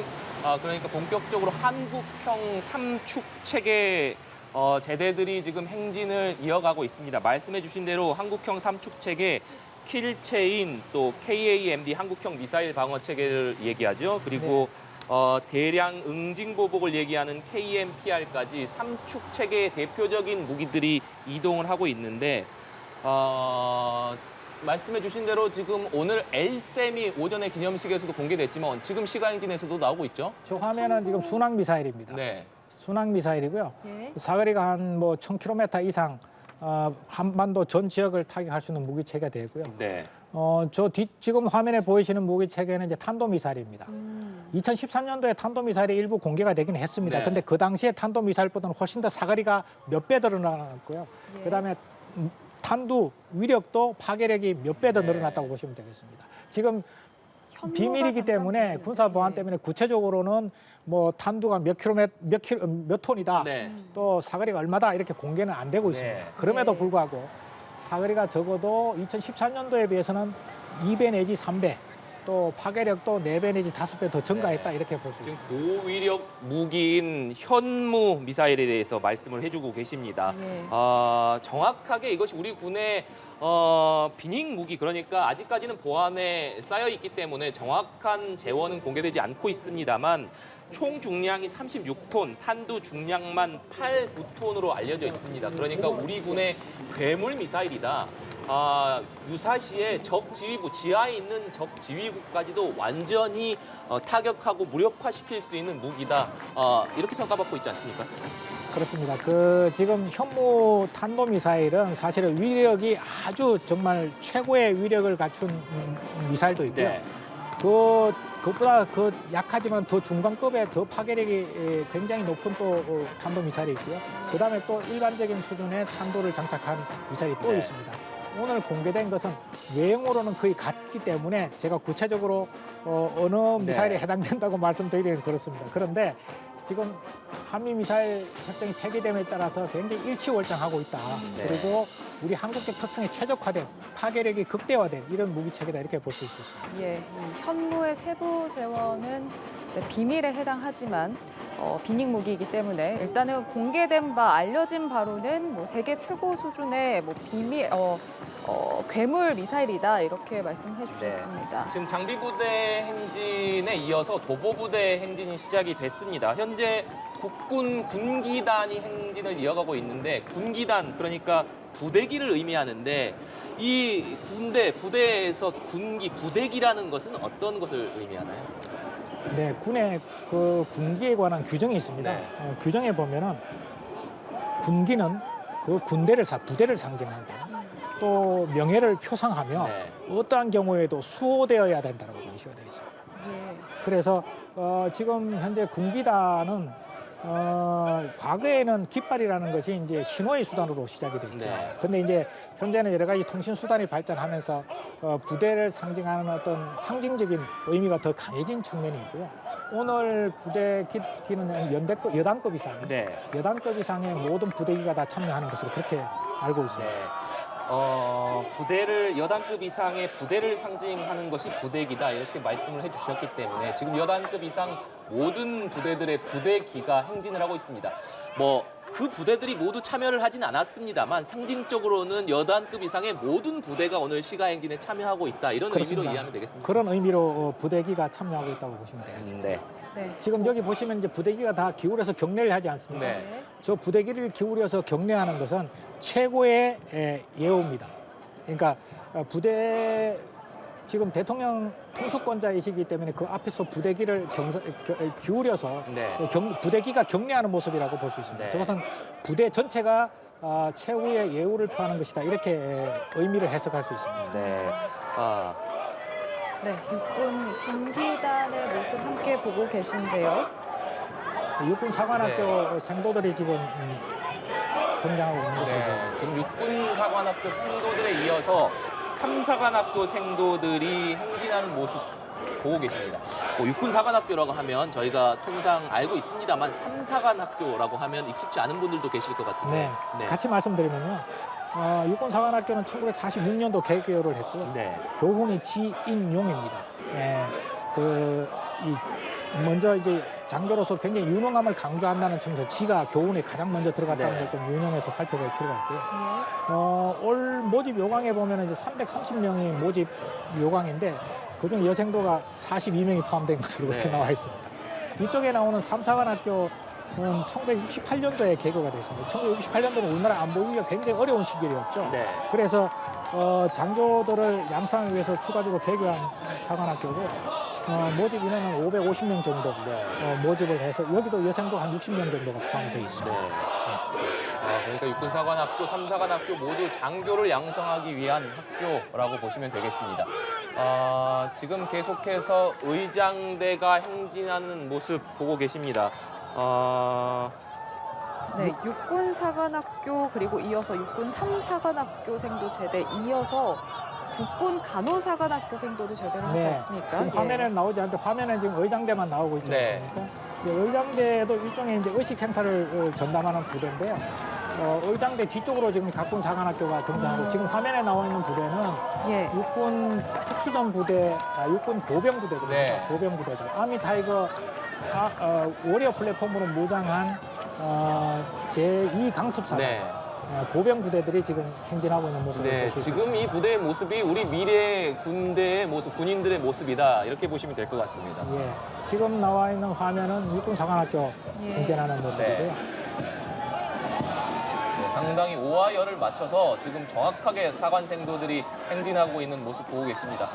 그러니까 본격적으로 한국형 삼축 체계 제대들이 지금 행진을 이어가고 있습니다. 말씀해 주신 대로 한국형 삼축 체계 킬체인 또 KAMD 한국형 미사일 방어 체계를 얘기하죠. 그리고 대량 응징보복을 얘기하는 KMPR까지 3축 체계의 대표적인 무기들이 이동을 하고 있는데 말씀해 주신 대로 지금 오늘 L쌤이 오전에 기념식에서도 공개됐지만 지금 시가행진에서도 나오고 있죠? 저 화면은 지금 순항 미사일입니다. 네. 순항 미사일이고요. 예. 사거리가 한 뭐 1000km 이상 한반도 전 지역을 타격할 수 있는 무기 체계가 되고요. 네. 지금 화면에 보이시는 무기 체계는 이제 탄도 미사일입니다. 2013년도에 탄도 미사일이 일부 공개가 되긴 했습니다. 네. 근데 그 당시에 탄도 미사일보다는 훨씬 더 사거리가 몇 배 더 늘어났고요. 예. 그다음에 탄두 위력도 파괴력이 몇 배 더 네. 늘어났다고 보시면 되겠습니다. 지금 현무가 비밀이기 잠깐 때문에 보이는데. 군사 보안 예. 때문에 구체적으로는 뭐 탄두가 몇 톤이다. 네. 또 사거리가 얼마다 이렇게 공개는 안 되고 있습니다. 네. 그럼에도 네. 불구하고 사거리가 적어도 2013년도에 비해서는 2배 내지 3배, 또 파괴력도 4배 내지 5배 더 증가했다 네. 이렇게 볼 수 지금 있습니다. 고위력 무기인 현무 미사일에 대해서 말씀을 해주고 계십니다. 예. 정확하게 이것이 우리 군의 비닝 무기 그러니까 아직까지는 보안에 쌓여 있기 때문에 정확한 재원은 공개되지 않고 있습니다만 총 중량이 36톤, 탄두 중량만 8, 9톤으로 알려져 있습니다. 그러니까 우리 군의 괴물 미사일이다. 유사시에 적 지휘부, 지하에 있는 적 지휘부까지도 완전히 타격하고 무력화시킬 수 있는 무기다. 이렇게 평가받고 있지 않습니까? 그렇습니다. 지금 현무 탄도 미사일은 사실은 위력이 아주 정말 최고의 위력을 갖춘 미사일도 있고요. 네. 그것보다 약하지만 더 중간급의 더 파괴력이 굉장히 높은 또 탄도 미사일이 있고요. 그다음에 또 일반적인 수준의 탄도를 장착한 미사일이 또 네. 있습니다. 오늘 공개된 것은 외형으로는 거의 같기 때문에 제가 구체적으로 어느 미사일에 네. 해당된다고 말씀드리기는 그렇습니다. 그런데 지금 한미 미사일 협정이 폐기됨에 따라서 굉장히 일치월장하고 있다. 네. 그리고 우리 한국적 특성에 최적화된 파괴력이 극대화된 이런 무기 체계다 이렇게 볼 수 있습니다. 예, 이 현무의 세부 재원은 이제 비밀에 해당하지만 비닉 무기이기 때문에 일단은 공개된 바 알려진 바로는 뭐 세계 최고 수준의 뭐 비밀 괴물 미사일이다 이렇게 말씀해 주셨습니다. 지금 장비부대 행진에 이어서 도보부대 행진이 시작이 됐습니다. 현재 국군 군기단이 행진을 이어가고 있는데 군기단 그러니까 부대기를 의미하는데 이 부대에서 군기, 부대기라는 것은 어떤 것을 의미하나요? 네, 군의 그 군기에 관한 규정이 있습니다. 네. 규정에 보면은 군기는 그 부대를 상징하고 또 명예를 표상하며 네. 어떠한 경우에도 수호되어야 된다고 명시가 되어 있습니다. 예. 그래서 지금 현재 군기단은 과거에는 깃발이라는 것이 이제 신호의 수단으로 시작이 됐죠. 네. 근데 이제 현재는 여러 가지 통신 수단이 발전하면서 부대를 상징하는 어떤 상징적인 의미가 더 강해진 측면이 있고요. 오늘 부대 기는 여단급 이상, 네. 여단급 이상의 모든 부대기가 다 참여하는 것으로 그렇게 알고 있습니다. 네. 여단급 이상의 부대를 상징하는 것이 부대기다 이렇게 말씀을 해주셨기 때문에 지금 여단급 이상 모든 부대들의 부대기가 행진을 하고 있습니다. 그 부대들이 모두 참여를 하진 않았습니다만 상징적으로는 여단급 이상의 모든 부대가 오늘 시가 행진에 참여하고 있다 이런 그렇습니다. 의미로 이해하면 되겠습니다. 그런 의미로 부대기가 참여하고 있다고 보시면 되겠습니다. 네. 네. 지금 여기 보시면 이제 부대기가 다 기울여서 경례를 하지 않습니까? 네. 저 부대기를 기울여서 경례하는 것은 최고의 예우입니다. 그러니까 부대 지금 대통령 통수권자이시기 때문에 그 앞에서 부대기를 기울여서 네. 부대기가 경례하는 모습이라고 볼 수 있습니다. 네. 저것은 부대 전체가 최후의 예우를 표하는 것이다 이렇게 의미를 해석할 수 있습니다. 네. 네, 육군 군기단의 모습 함께 보고 계신데요. 육군 사관학교 네. 생도들이 지금 등장하고 있는 것으로 네. 보입니다. 지금 육군사관학교 생도들에 이어서 3사관학교 생도들이 행진하는 모습 보고 계십니다. 육군사관학교라고 하면 저희가 통상 알고 있습니다만 3사관학교라고 하면 익숙지 않은 분들도 계실 것 같은데. 네, 같이 말씀드리면요. 육군사관학교는 1946년도 개교를 했고요. 네. 교훈이 지인용입니다. 예, 먼저 이제 장교로서 굉장히 유능함을 강조한다는 측면에서 지가 교훈에 가장 먼저 들어갔다는 네. 걸 좀 유념해서 살펴볼 필요가 있고요. 예. 올 모집 요강에 보면 이제 330명이 모집 요강인데 그중 여생도가 42명이 포함된 것으로 그렇게 네. 나와 있습니다. 뒤쪽에 나오는 삼사관학교는 1968년도에 개교가 됐습니다. 1968년도는 우리나라 안보기가 굉장히 어려운 시기였죠. 네. 그래서 장교들을 양성하기 위해서 추가적으로 개교한 사관학교고 모집 인원은 550명 정도 모집을 해서 여기도 여생도 한 60명 정도가 포함되어 있습니다. 네. 그러니까 육군사관학교, 삼사관학교 모두 장교를 양성하기 위한 학교라고 보시면 되겠습니다. 지금 계속해서 의장대가 행진하는 모습 보고 계십니다. 네, 육군사관학교 그리고 이어서 육군 3사관학교 생도 제대 이어서 국군 간호사관학교생도도 제대로 하지 네. 않습니까? 지금 화면에는 나오지 않는데 화면에 지금 의장대만 나오고 있지 네. 않습니까? 이제 의장대도 일종의 이제 의식 행사를 전담하는 부대인데요. 의장대 뒤쪽으로 지금 각군 사관학교가 등장하고 지금 화면에 나와 있는 부대는 예. 육군 특수전 부대, 육군 보병 부대입니다. 네. 보병 부대들. 아미 타이거 워리어 플랫폼으로 무장한 제2 강습사단. 네. 보병 부대들이 지금 행진하고 있는 모습을 네, 보실 수 지금 있습니다. 이 부대의 모습이 우리 미래 군대의 모습, 군인들의 모습이다 이렇게 보시면 될 것 같습니다. 예, 지금 나와 있는 화면은 육군 사관학교 예. 행진하는 모습이고요. 네, 상당히 오하열을 맞춰서 지금 정확하게 사관생도들이 행진하고 있는 모습 보고 계십니다.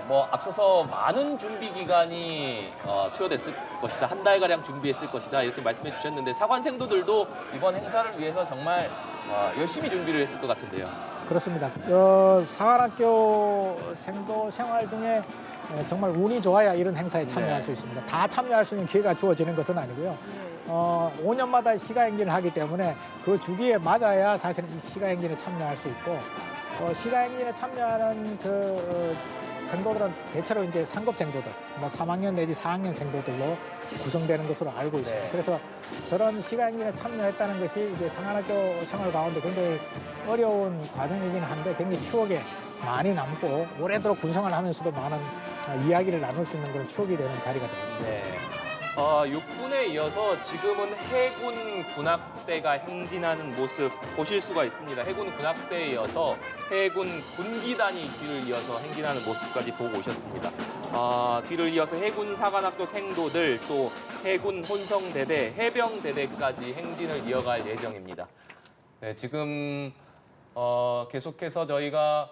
뭐 앞서서 많은 준비 기간이 투여됐을 것이다. 한 달가량 준비했을 것이다. 이렇게 말씀해 주셨는데 사관생도들도 이번 행사를 위해서 정말 열심히 준비를 했을 것 같은데요. 그렇습니다. 사관학교 생도 생활 중에 정말 운이 좋아야 이런 행사에 참여할 네. 수 있습니다. 다 참여할 수 있는 기회가 주어지는 것은 아니고요. 5년마다 시가행진을 하기 때문에 그 주기에 맞아야 사실은 이 시가행진에 참여할 수 있고 시가행진에 참여하는 그 생도들은 대체로 이제 상급 생도들, 뭐 3학년 내지 4학년 생도들로 구성되는 것으로 알고 있습니다. 네. 그래서 저런 시가행진에 참여했다는 것이 이제 상관학교 생활 가운데 굉장히 어려운 과정이긴 한데 굉장히 추억에 많이 남고 오래도록 군생활을 하면서도 많은 이야기를 나눌 수 있는 그런 추억이 되는 자리가 되겠습니다. 네. 육군에 이어서 지금은 해군 군악대가 행진하는 모습 보실 수가 있습니다. 해군 군악대에 이어서 해군 군기단이 뒤를 이어서 행진하는 모습까지 보고 오셨습니다. 뒤를 이어서 해군 사관학교 생도들 또 해군 혼성대대, 해병대대까지 행진을 이어갈 예정입니다. 네, 지금 계속해서 저희가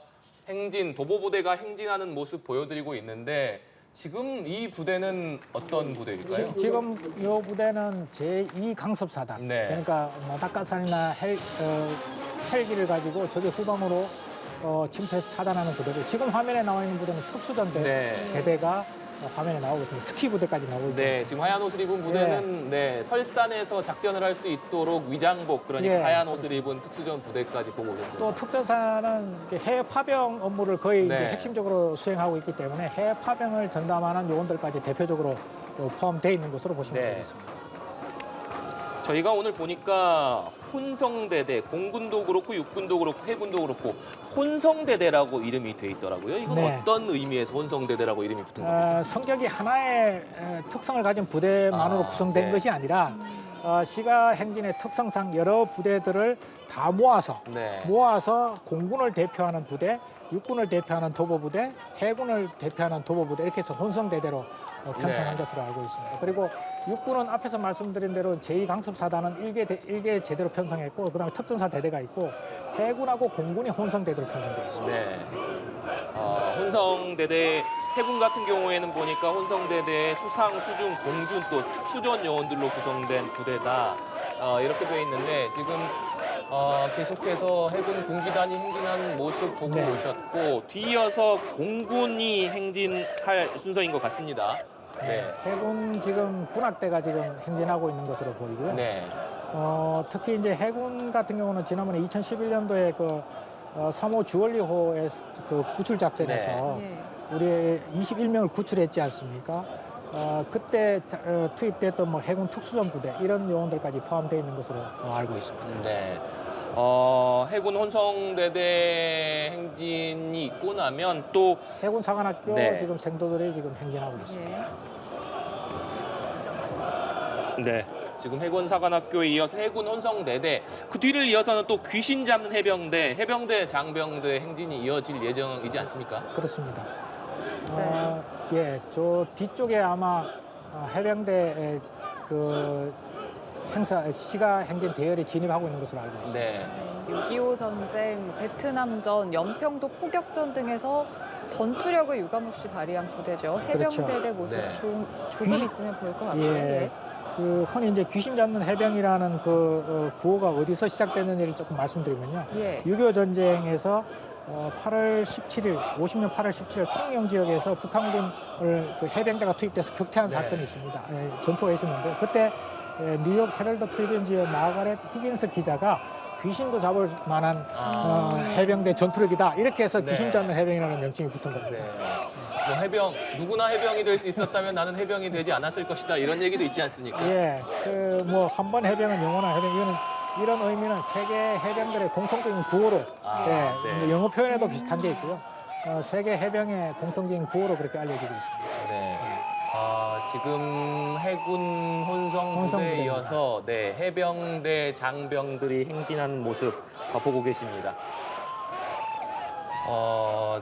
도보부대가 행진하는 모습 보여드리고 있는데 지금 이 부대는 어떤 부대일까요? 지금 이 부대는 제2 강습사단. 네. 그러니까 뭐 낙하산이나 헬기를 가지고 적의 후방으로 침투해서 차단하는 부대고 지금 화면에 나와 있는 부대는 특수전 네. 대대가 화면에 나오고 있습니다. 스키 부대까지 나오고 있습니다. 네, 지금 하얀 옷을 입은 부대는 설산에서 작전을 할 수 있도록 위장복, 그러니까 예, 하얀 옷을 입은 특수전 부대까지 보고 오셨습니다. 또 특전사는 해외 파병 업무를 거의 네. 이제 핵심적으로 수행하고 있기 때문에 해외 파병을 전담하는 요원들까지 대표적으로 포함되어 있는 것으로 보시면 네. 되겠습니다. 저희가 오늘 보니까 혼성대대, 공군도 그렇고 육군도 그렇고 해군도 그렇고 혼성대대라고 이름이 돼 있더라고요. 이건 네. 어떤 의미에서 혼성대대라고 이름이 붙은 겁니까? 성격이 하나의 특성을 가진 부대만으로 구성된 네. 것이 아니라 시가 행진의 특성상 여러 부대들을 다 모아서 네. 공군을 대표하는 부대, 육군을 대표하는 도보부대, 해군을 대표하는 도보부대 이렇게 해서 혼성대대로 편성한 네. 것으로 알고 있습니다. 그리고 육군은 앞에서 말씀드린 대로 제2강습사단은 일개 제대로 편성했고 그다음에 특전사 대대가 있고 해군하고 공군이 혼성대대로 편성되어 있습니다. 네. 혼성대대, 해군 같은 경우에는 보니까 혼성대대 수상, 수중, 공준 또 특수전 요원들로 구성된 부대다. 이렇게 되어 있는데 지금 계속해서 해군 군기단이 행진하는 모습 보고 네. 오셨고 뒤이어서 공군이 행진할 순서인 것 같습니다. 네. 해군 지금 군악대가 지금 행진하고 있는 것으로 보이고요. 네. 특히 이제 해군 같은 경우는 지난번에 2011년도에 그 3호 주얼리호의 그 구출 작전에서 예. 우리 21명을 구출했지 않습니까? 그때 투입됐던 뭐 해군 특수전 부대 이런 요원들까지 포함되어 있는 것으로 알고 있습니다. 네. 해군 혼성대대 행진이 있고 나면 또 해군 사관학교 네. 지금 생도들이 지금 행진하고 있습니다. 예. 네. 지금 해군 사관학교에 이어서 해군 혼성대대, 그 뒤를 이어서는 또 귀신 잡는 해병대, 장병대 행진이 이어질 예정이지 않습니까? 그렇습니다. 네. 예, 저 뒤쪽에 아마 해병대 그 행사 시가 행진 대열에 진입하고 있는 것으로 알고 있습니다. 네. 6.25 전쟁, 베트남전, 연평도 포격전 등에서 전투력을 유감없이 발휘한 부대죠. 그렇죠. 해병대대 모습 네. 조금 있으면 보일 것 같아요. 예. 그 흔히 이제 귀신 잡는 해병이라는 그 구호가 어디서 시작됐는지를 조금 말씀드리면요. 예. 6.25 전쟁에서 8월 17일, 50년 8월 17일 통영 지역에서 북한군을 그 해병대가 투입돼서 극퇴한 네. 사건이 있습니다. 전투가 있었는데 그때 뉴욕 헤럴드 트리뷴지의 마가렛 히긴스 기자가 귀신도 잡을 만한 해병대 전투력이다. 이렇게 해서 귀신 네. 잡는 해병이라는 명칭이 붙은 겁니다. 네. 뭐 해병 누구나 해병이 될 수 있었다면 나는 해병이 되지 않았을 것이다 이런 얘기도 있지 않습니까? 예, 그 뭐 한 번 해병은 영원한 해병 이런 의미는 세계 해병들의 공통적인 구호로 네. 뭐 영어 표현에도 비슷한 게 있고요. 세계 해병의 공통적인 구호로 그렇게 알려지고 있습니다. 네. 지금 해군 혼성 부대에 이어서 네, 해병대 장병들이 행진하는 모습 보고 계십니다.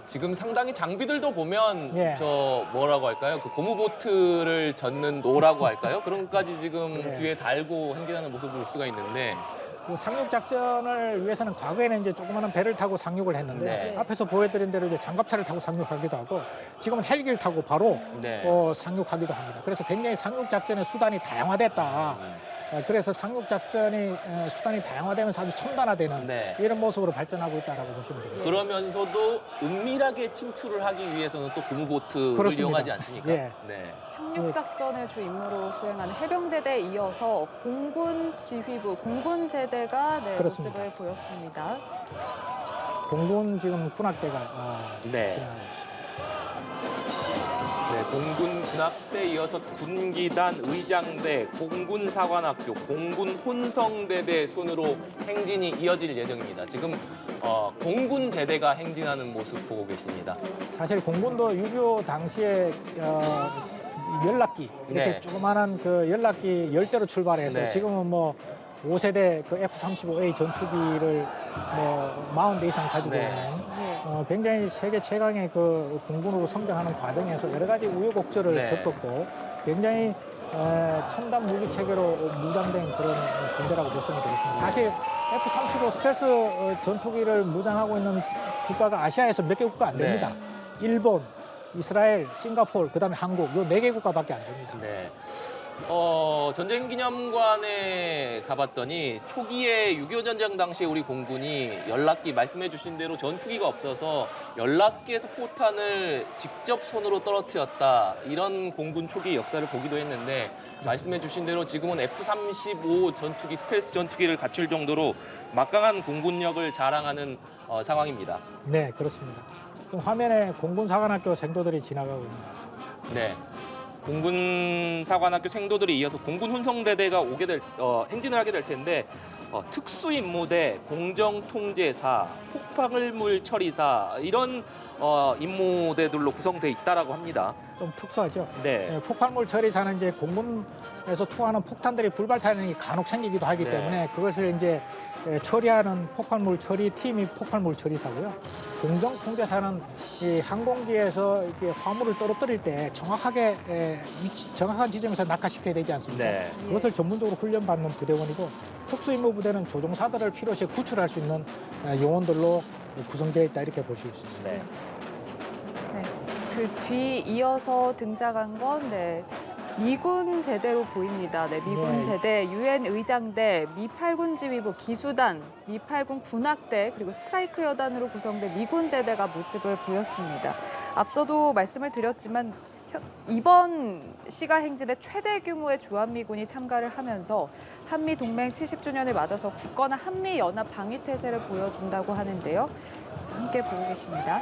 지금 상당히 장비들도 보면 예. 저 뭐라고 할까요? 그 고무보트를 젓는 노라고 할까요? 그런 것까지 지금 예. 뒤에 달고 행진하는 모습을 볼 수가 있는데 그 상륙 작전을 위해서는 과거에는 이제 조그마한 배를 타고 상륙을 했는데 네. 앞에서 보여드린 대로 이제 장갑차를 타고 상륙하기도 하고 지금은 헬기를 타고 바로 네. 상륙하기도 합니다. 그래서 굉장히 상륙 작전의 수단이 다양화됐다. 그래서 상륙 작전이 수단이 다양화되면서 아주 첨단화되는 네. 이런 모습으로 발전하고 있다라고 보시면 되겠습니다. 그러면서도 은밀하게 침투를 하기 위해서는 또 고무보트를 그렇습니다. 이용하지 않습니까? 예. 네. 상륙작전을 주 임무로 수행하는 해병대대에 이어서 공군 지휘부, 공군제대가 그렇습니다. 모습을 보였습니다. 공군 지금 군악대가 네. 진행하고 있습니다. 네, 공군 군악대 이어서 군기단, 의장대, 공군 사관학교, 공군 혼성대대 순으로 행진이 이어질 예정입니다. 지금 공군 제대가 행진하는 모습 보고 계십니다. 사실 공군도 6.25 당시에 연락기 이렇게 네. 조그마한 그 연락기 10대로 출발해서 네. 지금은 뭐 5세대 그 F-35A 전투기를 뭐 40대 이상 가지고 네. 있는 예. 굉장히 세계 최강의 그 군군으로 성장하는 과정에서 여러 가지 우여곡절을 네. 겪었고 굉장히 첨단 무기 체계로 무장된 그런 군대라고 보시면 되겠습니다. 사실 F-35 스텔스 전투기를 무장하고 있는 국가가 아시아에서 몇 개 국가 안 됩니다. 일본, 이스라엘, 싱가포르, 그다음에 한국 요 4개 국가밖에 안 됩니다. 네. 전쟁기념관에 가봤더니 초기에 6.25 전쟁 당시에 우리 공군이 연락기 말씀해 주신 대로 전투기가 없어서 연락기에서 포탄을 직접 손으로 떨어뜨렸다. 이런 공군 초기 역사를 보기도 했는데 말씀해 주신 대로 지금은 F-35 전투기, 스텔스 전투기를 갖출 정도로 막강한 공군력을 자랑하는 상황입니다. 네, 그렇습니다. 지금 화면에 공군 사관학교 생도들이 지나가고 있는 것 같습니다. 네. 공군 사관학교 생도들이 이어서 공군 혼성대대가 행진을 하게 될 텐데 특수 임무대, 공정 통제사, 폭발물 처리사 이런 임무대들로 구성돼 있다라고 합니다. 좀 특수하죠. 네. 폭발물 처리사는 이제 공군에서 투하하는 폭탄들이 불발탄이 간혹 생기기도 하기 네. 때문에 그것을 이제 처리하는 폭발물 처리 팀이 폭발물 처리사고요. 공정 통제사는 이 항공기에서 이렇게 화물을 떨어뜨릴 때 정확하게 정확한 지점에서 낙하시켜야 되지 않습니까? 네. 그것을 전문적으로 훈련받는 부대원이고 특수임무 부대는 조종사들을 필요시에 구출할 수 있는 요원들로 구성되어 있다 이렇게 볼 수 있습니다. 네. 네. 그 뒤 이어서 등장한 건 미군 제대로 보입니다. 네, 미군 네. 제대, 유엔 의장대, 미8군 지휘부, 기수단, 미8군 군악대, 그리고 스트라이크 여단으로 구성된 미군 제대가 모습을 보였습니다. 앞서도 말씀을 드렸지만 이번 시가 행진에 최대 규모의 주한미군이 참가를 하면서 한미 동맹 70주년을 맞아서 굳건한 한미 연합 방위 태세를 보여준다고 하는데요. 자, 함께 보고 계십니다.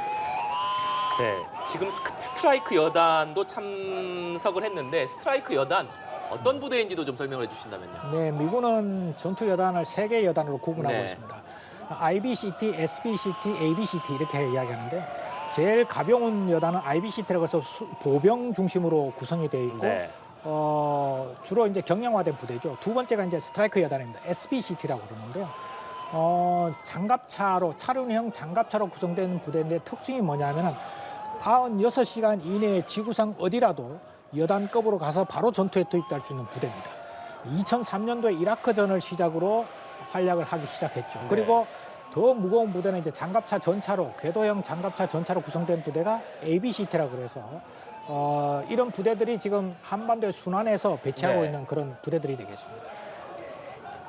네. 지금 스트라이크 여단도 참석을 했는데 스트라이크 여단 어떤 부대인지도 좀 설명을 해주신다면요. 네, 미군은 전투 여단을 3개 여단으로 구분하고 네. 있습니다. IBCT, SBCT, ABCT 이렇게 이야기하는데 제일 가벼운 여단은 IBCT라고 해서 보병 중심으로 구성이 되어 있고 네. 주로 이제 경량화된 부대죠. 두 번째가 이제 스트라이크 여단입니다. SBCT라고 그러는데요. 장갑차로 차륜형 장갑차로 구성된 부대인데 특징이 뭐냐면은 96시간 이내에 지구상 어디라도 여단급으로 가서 바로 전투에 투입될 수 있는 부대입니다. 2003년도에 이라크전을 시작으로 활약을 하기 시작했죠. 그리고 더 무거운 부대는 이제 장갑차 전차로, 궤도형 장갑차 전차로 구성된 부대가 ABCT라고 그래서 이런 부대들이 지금 한반도의 순환에서 배치하고 네. 있는 그런 부대들이 되겠습니다.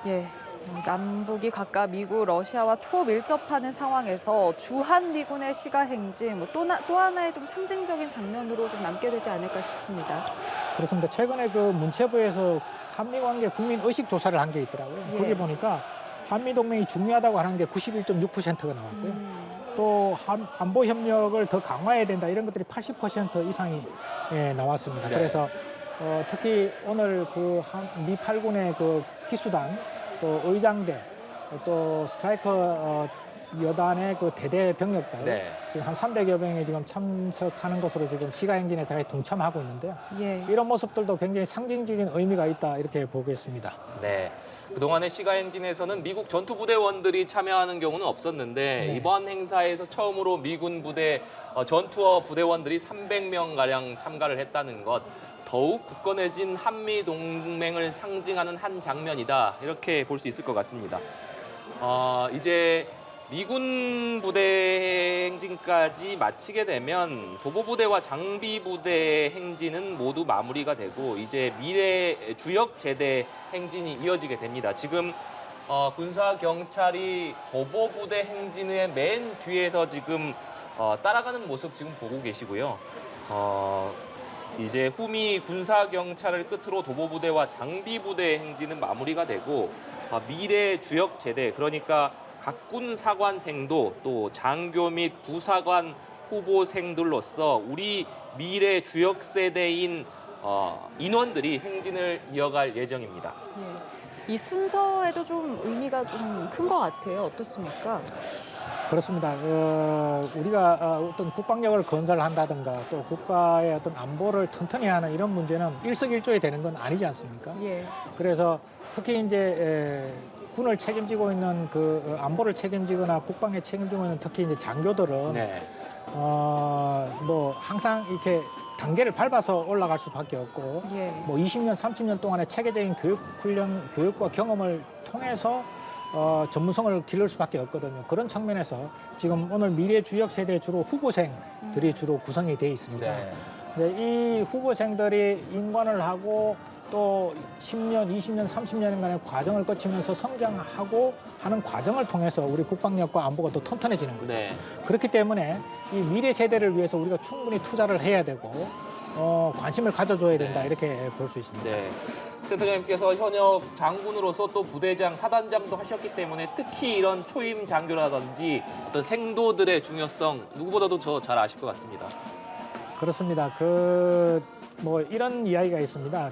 예. 남북이 각각 미국, 러시아와 초밀접하는 상황에서 주한미군의 시가 행진, 또 하나의 좀 상징적인 장면으로 좀 남게 되지 않을까 싶습니다. 그렇습니다. 최근에 그 문체부에서 한미관계 국민의식 조사를 한 게 있더라고요. 예. 거기 보니까 한미동맹이 중요하다고 하는 게 91.6%가 나왔고요. 또 안보 협력을 더 강화해야 된다 이런 것들이 80% 이상이 나왔습니다. 네. 그래서 특히 오늘 그 미 8군의 그 기수단, 또 의장대, 또 스트라이커 여단의 그 대대 병력들 네. 지금 한 300여 명이 지금 참석하는 것으로 지금 시가행진에 대해 동참하고 있는데요. 예. 이런 모습들도 굉장히 상징적인 의미가 있다 이렇게 보겠습니다. 네. 그동안의 시가 행진에서는 미국 전투 부대원들이 참여하는 경우는 없었는데 네. 이번 행사에서 처음으로 미군 부대 전투어 부대원들이 300명 가량 참가를 했다는 것. 더욱 굳건해진 한미 동맹을 상징하는 한 장면이다. 이렇게 볼 수 있을 것 같습니다. 이제 미군 부대 행진까지 마치게 되면 도보부대와 장비부대 행진은 모두 마무리가 되고 이제 미래 주역 제대 행진이 이어지게 됩니다. 지금 군사 경찰이 도보부대 행진의 맨 뒤에서 지금 따라가는 모습 지금 보고 계시고요. 이제 후미 군사 경찰을 끝으로 도보부대와 장비부대 행진은 마무리가 되고 미래 주역 제대 그러니까 각군 사관생도 또 장교 및 부사관 후보생들로서 우리 미래 주역 세대인 인원들이 행진을 이어갈 예정입니다. 예. 이 순서에도 좀 의미가 좀 큰 것 같아요. 어떻습니까? 그렇습니다. 우리가 어떤 국방력을 건설한다든가 또 국가의 어떤 안보를 튼튼히 하는 이런 문제는 일석일조에 되는 건 아니지 않습니까? 예. 그래서 특히 이제 군을 책임지고 있는 그 안보를 책임지거나 국방에 책임지고 있는 특히 이제 장교들은 네. 뭐 항상 이렇게 단계를 밟아서 올라갈 수밖에 없고 예. 뭐 20년, 30년 동안의 체계적인 교육과 경험을 통해서 전문성을 기를 수밖에 없거든요. 그런 측면에서 지금 오늘 미래 주역 세대 주로 후보생들이 주로 구성이 돼 있습니다. 네. 이 후보생들이 인관을 하고 또 10년, 20년, 30년간의 과정을 거치면서 성장하고 하는 과정을 통해서 우리 국방력과 안보가 더 튼튼해지는 거죠. 네. 그렇기 때문에 이 미래 세대를 위해서 우리가 충분히 투자를 해야 되고 관심을 가져줘야 된다 네. 이렇게 볼 수 있습니다. 네. 센터장님께서 현역 장군으로서 또 부대장, 사단장도 하셨기 때문에 특히 이런 초임 장교라든지 어떤 생도들의 중요성 누구보다도 저 잘 아실 것 같습니다. 그렇습니다. 뭐 이런 이야기가 있습니다.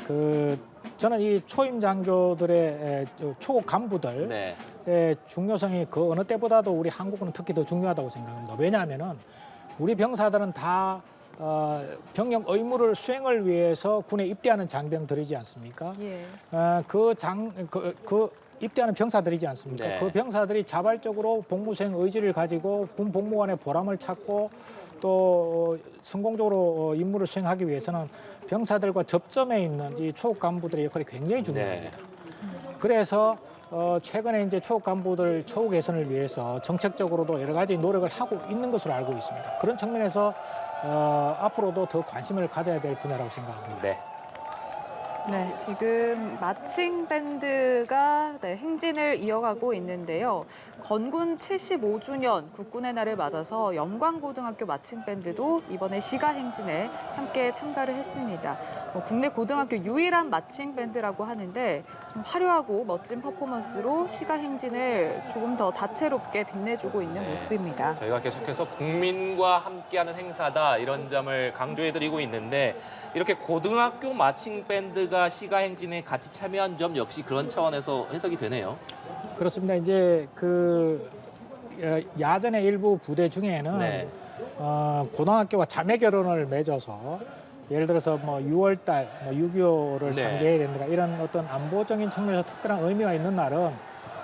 저는 이 초임 장교들의 초급 간부들 네. 의 중요성이 그 어느 때보다도 우리 한국은 특히 더 중요하다고 생각합니다. 왜냐하면은 우리 병사들은 다 병역 의무를 수행을 위해서 군에 입대하는 장병들이지 않습니까? 예. 그 입대하는 병사들이지 않습니까? 네. 그 병사들이 자발적으로 복무 수행 의지를 가지고 군 복무관의 보람을 찾고 또 성공적으로 임무를 수행하기 위해서는 병사들과 접점에 있는 이 초급 간부들의 역할이 굉장히 중요합니다. 그래서 최근에 이제 초급 간부들 처우 개선을 위해서 정책적으로도 여러 가지 노력을 하고 있는 것으로 알고 있습니다. 그런 측면에서 앞으로도 더 관심을 가져야 될 분야라고 생각합니다. 네. 네, 지금 마칭 밴드가 행진을 이어가고 있는데요. 건군 75주년 국군의 날을 맞아서 영광고등학교 마칭 밴드도 이번에 시가 행진에 함께 참가를 했습니다. 국내 고등학교 유일한 마칭 밴드라고 하는데 좀 화려하고 멋진 퍼포먼스로 시가 행진을 조금 더 다채롭게 빛내주고 있는 네. 모습입니다. 저희가 계속해서 국민과 함께하는 행사다 이런 점을 강조해드리고 있는데 이렇게 고등학교 마칭 밴드가 시가 행진에 같이 참여한 점 역시 그런 차원에서 해석이 되네요. 그렇습니다. 이제 야전의 일부 부대 중에는 네. 고등학교와 자매 결혼을 맺어서 예를 들어서 뭐 6월달 6.25를 네. 상기해야 된다 이런 어떤 안보적인 측면에서 특별한 의미가 있는 날은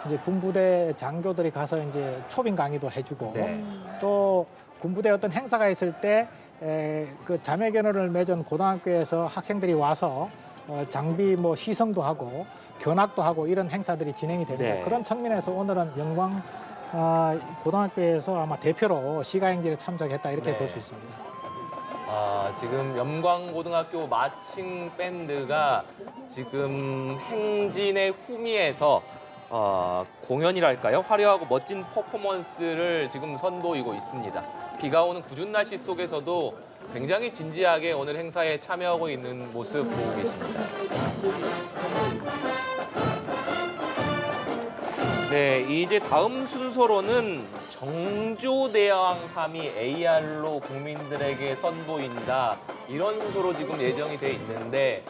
이제 군부대 장교들이 가서 이제 초빙 강의도 해주고 네. 또 군부대 어떤 행사가 있을 때 그 자매결혼을 맺은 고등학교에서 학생들이 와서 장비 뭐 시성도 하고 견학도 하고 이런 행사들이 진행이 됩니다. 네. 그런 측면에서 오늘은 영광 고등학교에서 아마 대표로 시가행진에 참석했다 이렇게 네. 볼 수 있습니다. 지금 염광고등학교 마칭 밴드가 지금 행진의 후미에서 공연이랄까요? 화려하고 멋진 퍼포먼스를 지금 선보이고 있습니다. 비가 오는 궂은 날씨 속에서도 굉장히 진지하게 오늘 행사에 참여하고 있는 모습 보고 계십니다. 네, 이제 다음 순서로는 정조대왕함이 AR로 국민들에게 선보인다. 이런 순서로 지금 예정이 돼 있는데,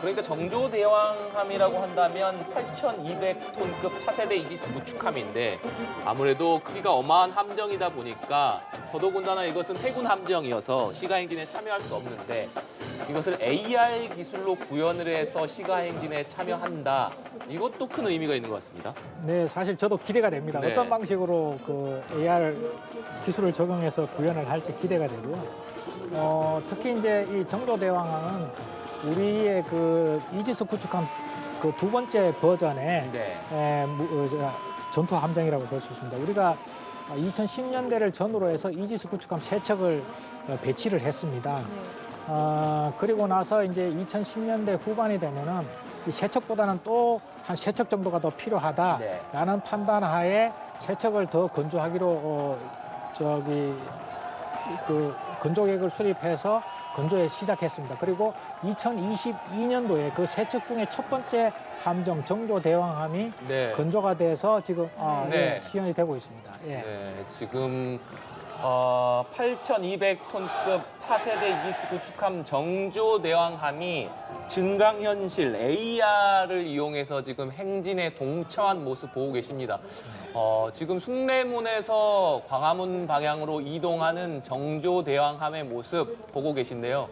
그러니까 정조대왕함이라고 한다면 8,200톤급 차세대 이지스 구축함인데 아무래도 크기가 어마한 함정이다 보니까 더더군다나 이것은 해군 함정이어서 시가행진에 참여할 수 없는데 이것을 AR 기술로 구현을 해서 시가행진에 참여한다. 이것도 큰 의미가 있는 것 같습니다. 네, 사실 저도 기대가 됩니다. 네. 어떤 방식으로 그 AR 기술을 적용해서 구현을 할지 기대가 되고요. 특히 이제 이 정조대왕함은 우리의 그 이지스 구축함 그 두 번째 버전의 네. 전투 함정이라고 볼 수 있습니다. 우리가 2010년대를 전후로 해서 이지스 구축함 3척을 배치를 했습니다. 그리고 나서 이제 2010년대 후반이 되면은 이 3척보다는 또 한 3척 정도가 더 필요하다라는 판단하에 3척을 더 건조하기로 그 건조 계획을 수립해서 건조에 시작했습니다. 그리고 2022년도에 그 3척 중에 첫 번째 함정 정조대왕함이 네. 건조가 돼서 지금 네. 시연이 되고 있습니다. 예. 네, 지금 8,200톤급 차세대 이지스 구축함 정조대왕함이 증강현실 AR을 이용해서 지금 행진에 동처한 모습 보고 계십니다. 지금 숭례문에서 광화문 방향으로 이동하는 정조대왕함의 모습 보고 계신데요.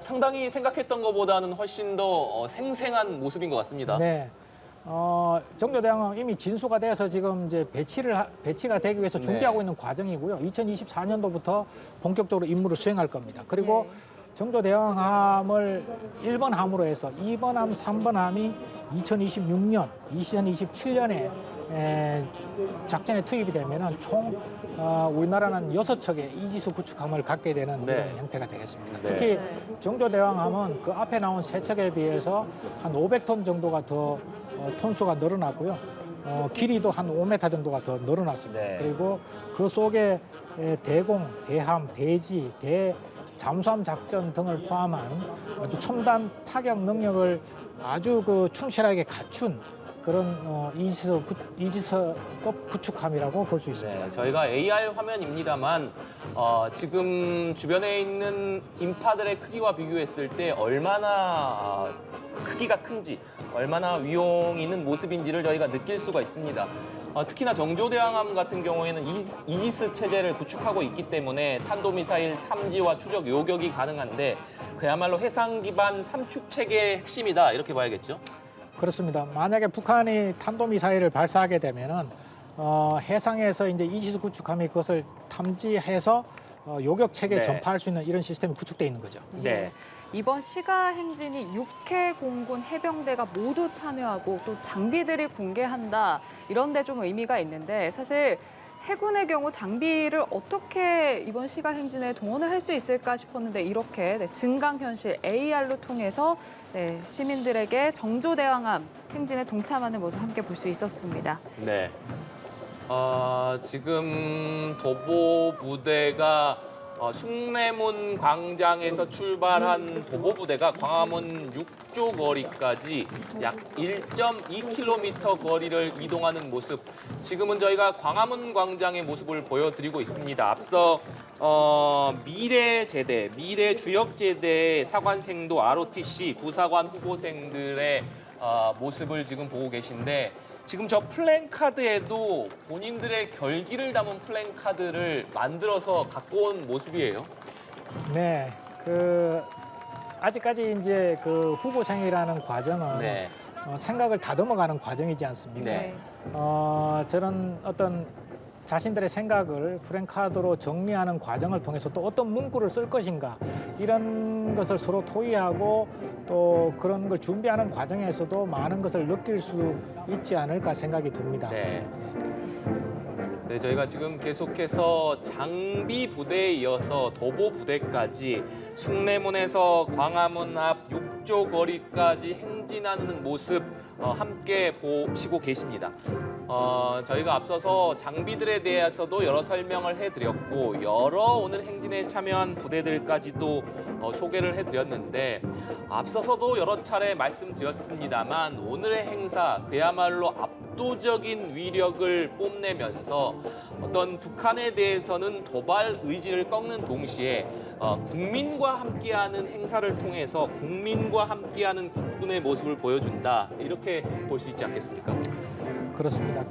상당히 생각했던 것보다는 훨씬 더 생생한 모습인 것 같습니다. 네. 정조대왕은 이미 진수가 돼서 지금 이제 배치가 되기 위해서 준비하고 네. 있는 과정이고요. 2024년도부터 본격적으로 임무를 수행할 겁니다. 그리고 정조대왕함을 1번 함으로 해서 2번 함, 3번 함이 2026년, 2027년에 작전에 투입이 되면은 총 우리나라는 6척의 이지스 구축함을 갖게 되는 네. 이런 형태가 되겠습니다. 네. 특히 정조대왕함은 그 앞에 나온 3척에 비해서 한 500톤 정도가 더 톤수가 늘어났고요. 길이도 한 5m 정도가 더 늘어났습니다. 네. 그리고 그 속에 대공, 대함, 대지, 잠수함 작전 등을 포함한 아주 첨단 타격 능력을 아주 그 충실하게 갖춘 그런 이지스급 구축함이라고 볼 수 있습니다. 네, 저희가 AR 화면입니다만 지금 주변에 있는 인파들의 크기와 비교했을 때 얼마나 크기가 큰지, 얼마나 위용이 있는 모습인지를 저희가 느낄 수가 있습니다. 특히나 정조대왕함 같은 경우에는 이지스 체제를 구축하고 있기 때문에 탄도미사일 탐지와 추적 요격이 가능한데 그야말로 해상 기반 삼축 체계의 핵심이다 이렇게 봐야겠죠? 그렇습니다. 만약에 북한이 탄도미사일을 발사하게 되면은 해상에서 이제 이지스 구축함이 그것을 탐지해서 요격 체계에 네. 전파할 수 있는 이런 시스템이 구축돼 있는 거죠. 네. 이번 시가 행진이 6회 공군 해병대가 모두 참여하고 또 장비들이 공개한다. 이런 데 좀 의미가 있는데 사실 해군의 경우 장비를 어떻게 이번 시가 행진에 동원을 할 수 있을까 싶었는데 이렇게 증강현실 AR로 통해서 시민들에게 정조대왕함 행진에 동참하는 모습 함께 볼 수 있었습니다. 네. 지금 도보 부대가 숭례문 광장에서 출발한 도보 부대가 광화문 6조 거리까지 약 1.2km 거리를 이동하는 모습. 지금은 저희가 광화문 광장의 모습을 보여드리고 있습니다. 앞서 미래제대, 미래주역제대 사관생도 ROTC 부사관 후보생들의 모습을 지금 보고 계신데 지금 저 플랜카드에도 본인들의 결기를 담은 플랜카드를 만들어서 갖고 온 모습이에요. 네, 아직까지 이제 그 후보생이라는 과정은 네. 생각을 다듬어가는 과정이지 않습니까? 네. 저는 어떤 자신들의 생각을 프랭카드로 정리하는 과정을 통해서 또 어떤 문구를 쓸 것인가 이런 것을 서로 토의하고 또 그런 걸 준비하는 과정에서도 많은 것을 느낄 수 있지 않을까 생각이 듭니다. 네. 네, 저희가 지금 계속해서 장비 부대에 이어서 도보 부대까지 숭례문에서 광화문 앞 6조 거리까지 행진하는 모습 함께 보시고 계십니다. 저희가 앞서서 장비들에 대해서도 여러 설명을 해드렸고 여러 오늘 행진에 참여한 부대들까지도 소개를 해드렸는데 앞서서도 여러 차례 말씀드렸습니다만 오늘의 행사 그야말로 압도적인 위력을 뽐내면서 어떤 북한에 대해서는 도발 의지를 꺾는 동시에 국민과 함께하는 행사를 통해서 국민과 함께하는 국군의 모습을 보여준다 이렇게 볼 수 있지 않겠습니까? 그렇습니다.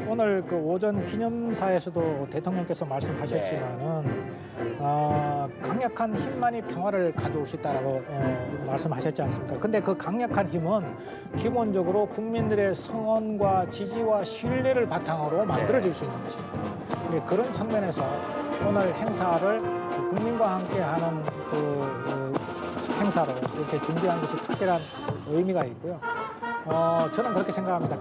오늘 오전 기념사에서도 대통령께서 말씀하셨지만은 강력한 힘만이 평화를 가져올 수 있다라고 말씀하셨지 않습니까? 근데 그 강력한 힘은 기본적으로 국민들의 성원과 지지와 신뢰를 바탕으로 만들어질 수 있는 것입니다. 그런 측면에서 오늘 행사를 국민과 함께하는 행사로 이렇게 준비한 것이 특별한 의미가 있고요. 저는 그렇게 생각합니다.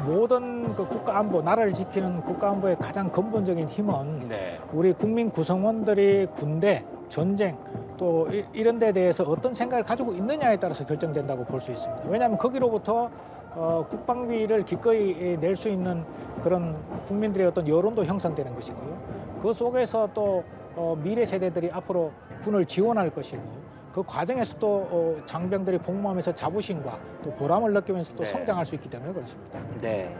모든 국가 안보, 나라를 지키는 국가 안보의 가장 근본적인 힘은 우리 국민 구성원들이 군대, 전쟁 또 이런 데 대해서 어떤 생각을 가지고 있느냐에 따라서 결정된다고 볼 수 있습니다. 왜냐하면 거기로부터 국방비를 기꺼이 낼 수 있는 그런 국민들의 어떤 여론도 형성되는 것이고요. 그 속에서 또 미래 세대들이 앞으로 군을 지원할 것이고 그 과정에서 또 장병들이 복무하면서 자부심과 또 보람을 느끼면서 또 성장할 수 있기 때문에 그렇습니다. 네.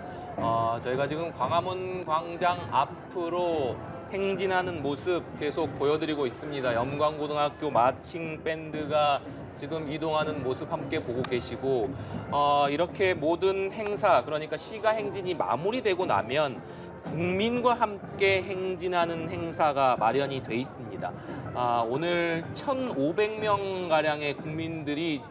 저희가 지금 광화문 광장 앞으로 행진하는 모습 계속 보여드리고 있습니다. 영광고등학교 마칭 밴드가 지금 이동하는 모습 함께 보고 계시고 이렇게 모든 행사 그러니까 시가 행진이 마무리되고 나면 국민과 함께 행진하는 행사가 마련이 돼 있습니다. 오늘 1,500명 가량의 국민들이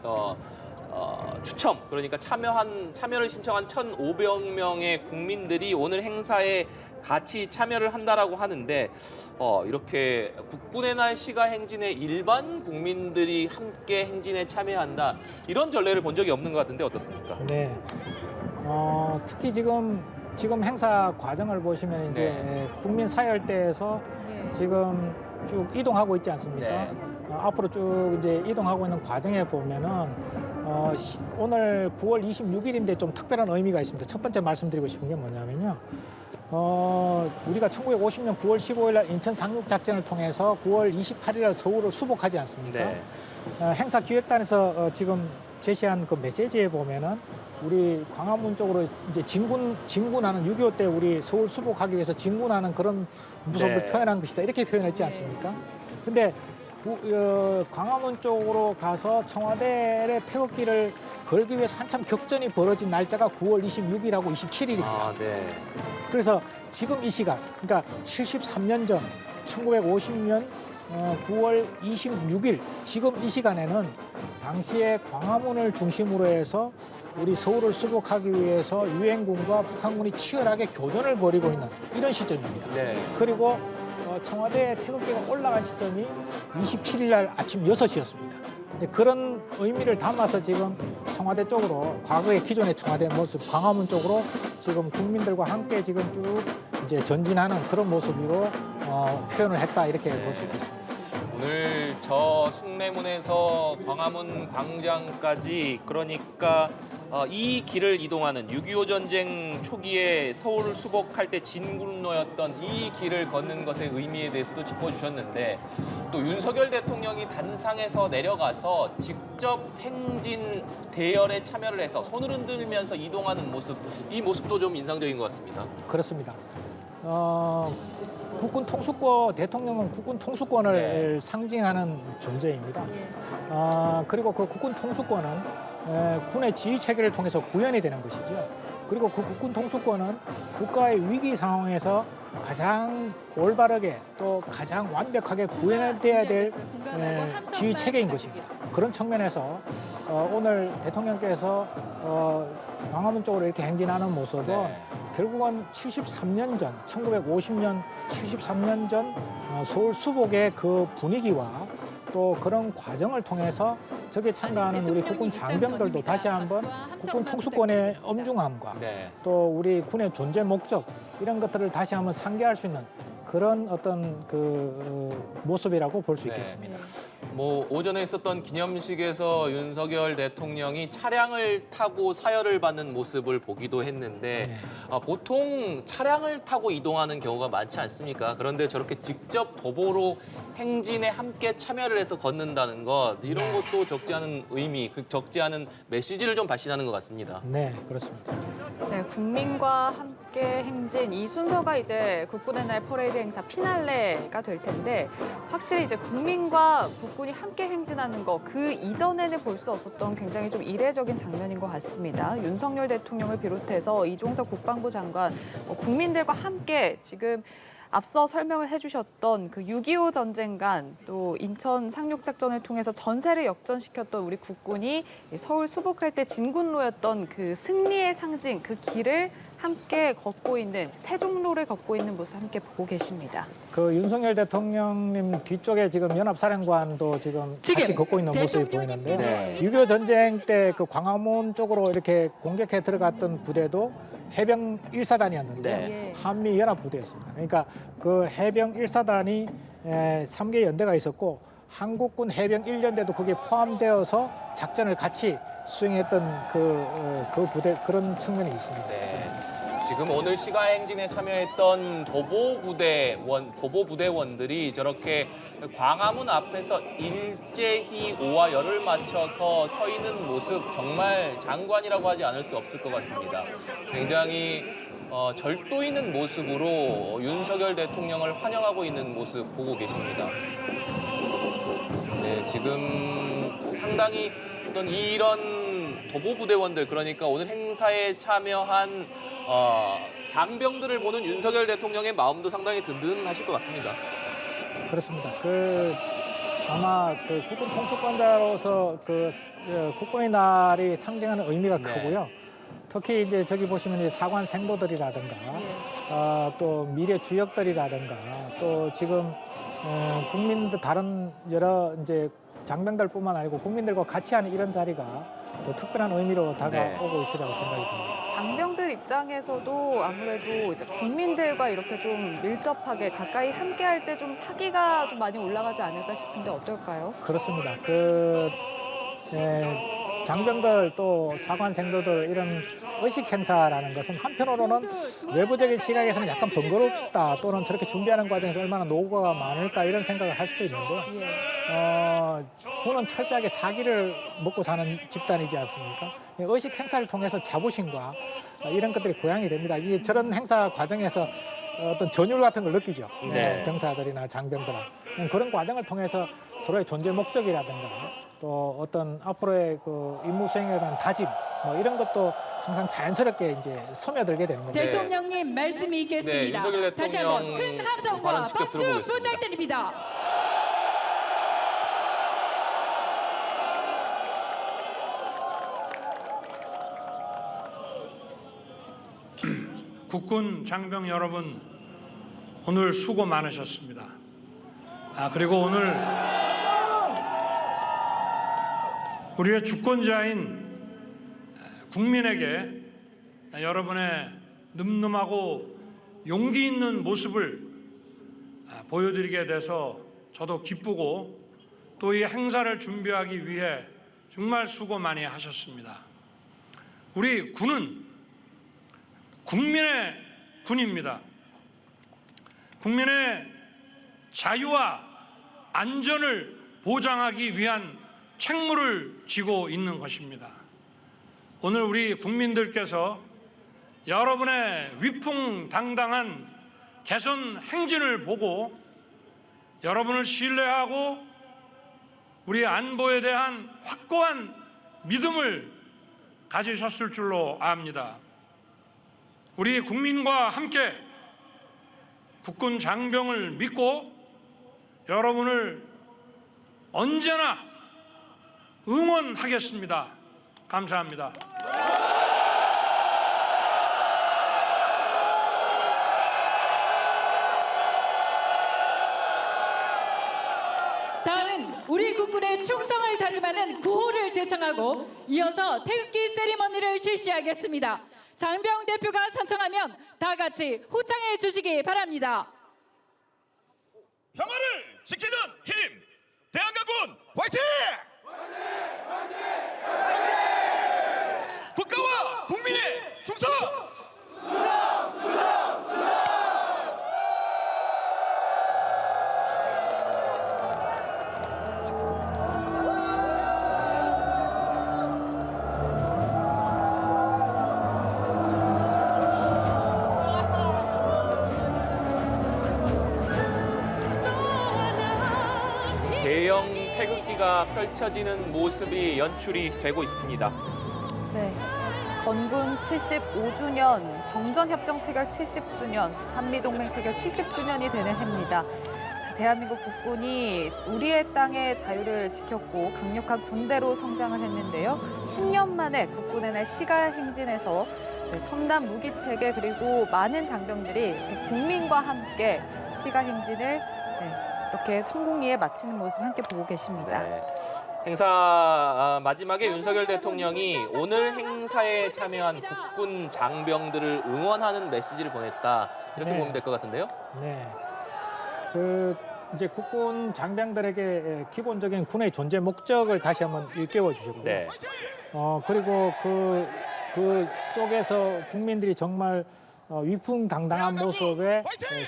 추첨 그러니까 참여를 신청한 1,500명의 국민들이 오늘 행사에 같이 참여를 한다라고 하는데 이렇게 국군의 날 시가 행진에 일반 국민들이 함께 행진에 참여한다 이런 전례를 본 적이 없는 것 같은데 어떻습니까? 네. 특히 지금 행사 과정을 보시면 이제 국민 사열대에서 지금 쭉 이동하고 있지 않습니까? 앞으로 쭉 이제 이동하고 있는 과정에 보면은 오늘 9월 26일인데 좀 특별한 의미가 있습니다. 첫 번째 말씀드리고 싶은 게 뭐냐면요. 우리가 1950년 9월 15일 날 인천 상륙 작전을 통해서 9월 28일 날 서울을 수복하지 않습니까? 행사 기획단에서 지금 제시한 그 메시지에 보면은 우리 광화문 쪽으로 이제 진군하는 6.25 때 우리 서울 수복하기 위해서 진군하는 그런 모습을 표현한 것이다. 이렇게 표현했지 않습니까? 근데 광화문 쪽으로 가서 청와대의 태극기를 걸기 위해서 한참 격전이 벌어진 날짜가 9월 26일하고 27일입니다. 그래서 지금 이 시각, 그러니까 73년 전 1950년 9월 26일 지금 이 시간에는 당시에 광화문을 중심으로 해서 우리 서울을 수복하기 위해서 유엔군과 북한군이 치열하게 교전을 벌이고 있는 이런 시점입니다. 그리고 청와대에 태극기가 올라간 시점이 27일 날 아침 6시였습니다. 그런 의미를 담아서 지금 청와대 쪽으로 과거의 기존의 청와대 모습 광화문 쪽으로 지금 국민들과 함께 지금 쭉 이제 전진하는 그런 모습으로 표현을 했다 이렇게 볼 수 있겠습니다. 오늘 저 숭례문에서 광화문 광장까지 그러니까 이 길을 이동하는 6.25 전쟁 초기에 서울을 수복할 때 진군로였던 이 길을 걷는 것의 의미에 대해서도 짚어주셨는데 또 윤석열 대통령이 단상에서 내려가서 직접 행진 대열에 참여를 해서 손을 흔들면서 이동하는 모습 이 모습도 좀 인상적인 것 같습니다. 그렇습니다. 국군 통수권 대통령은 국군 통수권을 상징하는 존재입니다. 그리고 그 국군 통수권은 군의 지휘 체계를 통해서 구현이 되는 것이죠. 그리고 그 국군 통수권은 국가의 위기 상황에서 가장 올바르게 또 가장 완벽하게 구현돼야 될 지휘 체계인 것입니다. 그런 측면에서 오늘 대통령께서 광화문 쪽으로 이렇게 행진하는 모습은 결국은 73년 전, 1950년, 73년 전 서울 수복의 그 분위기와 또 그런 과정을 통해서 저기에 참가하는 우리 국군 장병들도 다시 한번 국군 통수권의 엄중함과 네. 또 우리 군의 존재 목적 이런 것들을 다시 한번 상기할 수 있는 그런 어떤 그 모습이라고 볼 수 네. 있겠습니다. 뭐 오전에 있었던 기념식에서 윤석열 대통령이 차량을 타고 사열을 받는 모습을 보기도 했는데 네. 보통 차량을 타고 이동하는 경우가 많지 않습니까? 그런데 저렇게 직접 도보로 행진에 함께 참여를 해서 걷는다는 것 이런 것도 적지 않은 의미, 적지 않은 메시지를 좀 발신하는 것 같습니다. 네, 그렇습니다. 네, 국민과 함께 행진 이 순서가 이제 국군의 날 퍼레이드 행사 피날레가 될 텐데 확실히 이제 국민과 국군이 함께 행진하는 거 그 이전에는 볼 수 없었던 굉장히 좀 이례적인 장면인 것 같습니다. 윤석열 대통령을 비롯해서 이종석 국방부 장관 국민들과 함께 지금 앞서 설명을 해주셨던 그 6.25 전쟁간 또 인천 상륙작전을 통해서 전세를 역전시켰던 우리 국군이 서울 수복할 때 진군로였던 그 승리의 상징 그 길을 함께 걷고 있는 세종로를 걷고 있는 모습 함께 보고 계십니다. 그 윤석열 대통령님 뒤쪽에 지금 연합사령관도 지금 같이 걷고 있는 모습이 보이는데요. 네. 6.25 전쟁 때 그 광화문 쪽으로 이렇게 공격해 들어갔던 부대도 해병 1사단이었는데 네. 한미 연합 부대였습니다. 그러니까 그 해병 1사단이 3개 연대가 있었고 한국군 해병 1연대도 거기에 포함되어서 작전을 같이 수행했던 그 부대 그런 측면이 있습니다. 네. 지금 오늘 시가행진에 참여했던 도보부대원들이 저렇게 광화문 앞에서 일제히 오와 열을 맞춰서 서 있는 모습 정말 장관이라고 하지 않을 수 없을 것 같습니다. 굉장히 절도 있는 모습으로 윤석열 대통령을 환영하고 있는 모습 보고 계십니다. 네, 지금 상당히 어떤 이런 도보부대원들 그러니까 오늘 행사에 참여한 장병들을 보는 윤석열 대통령의 마음도 상당히 든든하실 것 같습니다. 그렇습니다. 아마 국군 통수권자로서 국군의 날이 상징하는 의미가 네. 크고요. 특히 이제 저기 보시면 이제 사관 생도들이라든가 또 미래 주역들이라든가 또 지금 국민들 다른 여러 이제 장병들뿐만 아니고 국민들과 같이 하는 이런 자리가 더 특별한 의미로 다가오고 있으라고 생각이 듭니다. 장병들 입장에서도 아무래도 이제 국민들과 이렇게 좀 밀접하게 가까이 함께할 때 좀 사기가 좀 많이 올라가지 않을까 싶은데 어떨까요? 그렇습니다. 장병들 또 사관생도들 이런 의식 행사라는 것은 한편으로는 외부적인 시각에서는 약간 번거롭다 또는 저렇게 준비하는 과정에서 얼마나 노고가 많을까 이런 생각을 할 수도 있는데 군은 철저하게 사기를 먹고 사는 집단이지 않습니까? 의식 행사를 통해서 자부심과 이런 것들이 고양이 됩니다. 이제 저런 행사 과정에서 어떤 전율 같은 걸 느끼죠. 네. 병사들이나 장병들은 그런 과정을 통해서 서로의 존재 목적이라든가 또 어떤 앞으로의 그 임무 수행에 대한 다짐 이런 것도 항상 자연스럽게 이제 스며들게 되는 겁니다. 대통령님 말씀이 있겠습니다. 네, 윤석열 다시 한번 큰 대통령 함성과 발언 직접 박수 들어보겠습니다. 부탁드립니다. 국군 장병 여러분, 오늘 수고 많으셨습니다. 그리고 오늘 우리의 주권자인 국민에게 여러분의 늠름하고 용기 있는 모습을 보여드리게 돼서 저도 기쁘고 또 이 행사를 준비하기 위해 정말 수고 많이 하셨습니다. 우리 군은 국민의 군입니다. 국민의 자유와 안전을 보장하기 위한 책무를 지고 있는 것입니다. 오늘 우리 국민들께서 여러분의 위풍당당한 개선 행진을 보고 여러분을 신뢰하고 우리 안보에 대한 확고한 믿음을 가지셨을 줄로 압니다. 우리 국민과 함께 국군 장병을 믿고 여러분을 언제나 응원하겠습니다. 감사합니다. 국군의 충성을 다짐하는 구호를 제청하고 이어서 태극기 세리머니를 실시하겠습니다. 장병 대표가 선청하면 다 같이 호청해 주시기 바랍니다. 평화를 지키는 힘 대한민군 화이팅! 국가와 국민의 충성! 대형 태극기가 펼쳐지는 모습이 연출이 되고 있습니다. 네. 건군 75주년, 정전협정 체결 70주년, 한미동맹 체결 70주년이 되는 해입니다. 자, 대한민국 국군이 우리의 땅의 자유를 지켰고 강력한 군대로 성장을 했는데요. 10년 만에 국군의 날 시가 행진에서 첨단 무기 체계 그리고 많은 장병들이 이렇게 국민과 함께 시가 행진을 이렇게 성공리에 마치는 모습 함께 보고 계십니다. 네. 행사 마지막에 윤석열 대통령이 오늘 행사에 참여한 국군 장병들을 응원하는 메시지를 보냈다. 이렇게 네. 보면 될 것 같은데요. 네. 이제 국군 장병들에게 기본적인 군의 존재 목적을 다시 한번 일깨워 주셨고요. 네. 그리고 그 속에서 국민들이 정말 위풍당당한 모습에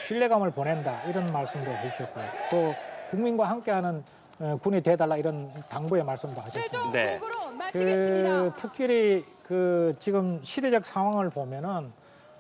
신뢰감을 보낸다 이런 말씀도 해주셨고요. 또 국민과 함께하는 군이 돼달라 이런 당부의 말씀도 하셨습니다. 최종 네. 곡으로 마치겠습니다. 특히 지금 시대적 상황을 보면은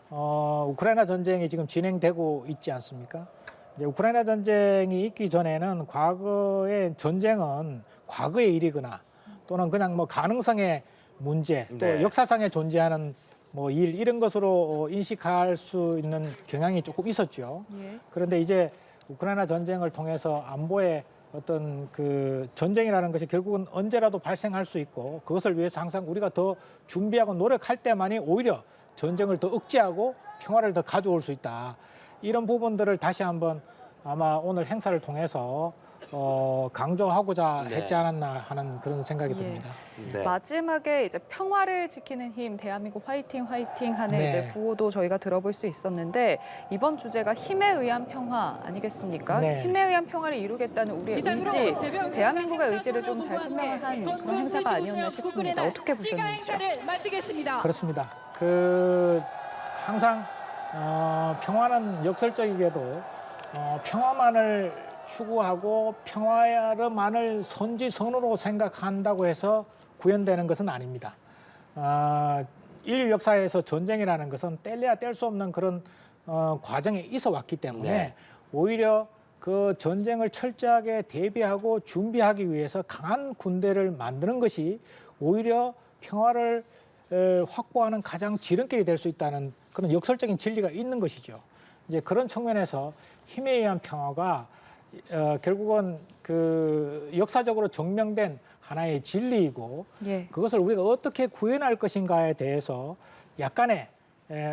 우크라이나 전쟁이 지금 진행되고 있지 않습니까? 이제 우크라이나 전쟁이 있기 전에는 과거의 전쟁은 과거의 일이거나 또는 그냥 뭐 가능성의 문제 또 네. 역사상에 존재하는 뭐 일 이런 것으로 인식할 수 있는 경향이 조금 있었죠. 예. 그런데 이제 우크라이나 전쟁을 통해서 안보의 어떤 그 전쟁이라는 것이 결국은 언제라도 발생할 수 있고 그것을 위해서 항상 우리가 더 준비하고 노력할 때만이 오히려 전쟁을 더 억제하고 평화를 더 가져올 수 있다. 이런 부분들을 다시 한번 아마 오늘 행사를 통해서 강조하고자 네. 했지 않았나 하는 그런 생각이 예. 듭니다. 네. 마지막에 이제 평화를 지키는 힘, 대한민국 화이팅 화이팅 하는 네. 이제 구호도 저희가 들어볼 수 있었는데 이번 주제가 힘에 의한 평화 아니겠습니까? 네. 힘에 의한 평화를 이루겠다는 우리의 이상으로 의지, 재병 대한민국의 행사 의지를 좀 잘 선언과 설명을 한 건군 그런 행사가 75주년 아니었나 국군의 싶습니다. 날 어떻게 시가 보셨는지요? 행사를 마치겠습니다. 그렇습니다. 항상 평화는 역설적이게도 평화만을 추구하고 평화만을 선지선으로 생각한다고 해서 구현되는 것은 아닙니다. 인류 역사에서 전쟁이라는 것은 뗄래야 뗄 수 없는 그런 과정에 있어 왔기 때문에 네. 오히려 그 전쟁을 철저하게 대비하고 준비하기 위해서 강한 군대를 만드는 것이 오히려 평화를 확보하는 가장 지름길이 될 수 있다는 그런 역설적인 진리가 있는 것이죠. 이제 그런 측면에서 힘에 의한 평화가 결국은 그 역사적으로 증명된 하나의 진리이고 예. 그것을 우리가 어떻게 구현할 것인가에 대해서 약간의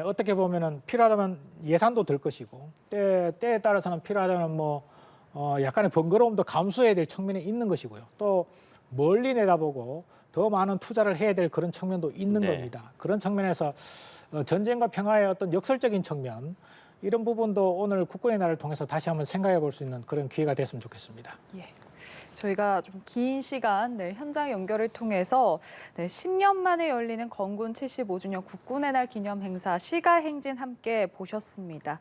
어떻게 보면은 필요하다면 예산도 들 것이고 때에 따라서는 필요하다면 뭐 약간의 번거로움도 감수해야 될 측면이 있는 것이고요. 또 멀리 내다보고 더 많은 투자를 해야 될 그런 측면도 있는 네. 겁니다. 그런 측면에서 전쟁과 평화의 어떤 역설적인 측면 이런 부분도 오늘 국군의 날을 통해서 다시 한번 생각해 볼 수 있는 그런 기회가 됐으면 좋겠습니다. 예. 저희가 좀 긴 시간 현장 연결을 통해서 10년 만에 열리는 건군 75주년 국군의 날 기념 행사 시가 행진 함께 보셨습니다.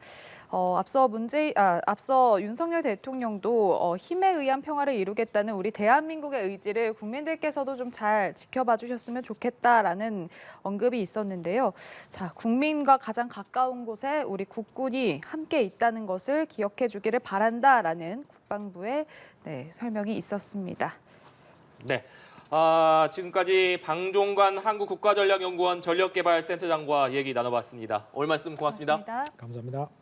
앞서 윤석열 대통령도 힘에 의한 평화를 이루겠다는 우리 대한민국의 의지를 국민들께서도 좀 잘 지켜봐 주셨으면 좋겠다라는 언급이 있었는데요. 자, 국민과 가장 가까운 곳에 우리 국군이 함께 있다는 것을 기억해 주기를 바란다라는 국방부의 설명이 있었습니다. 네. 지금까지 방종관 한국국가전략연구원 전력개발센터장과 얘기 나눠봤습니다. 오늘 말씀 고맙습니다. 고맙습니다. 감사합니다.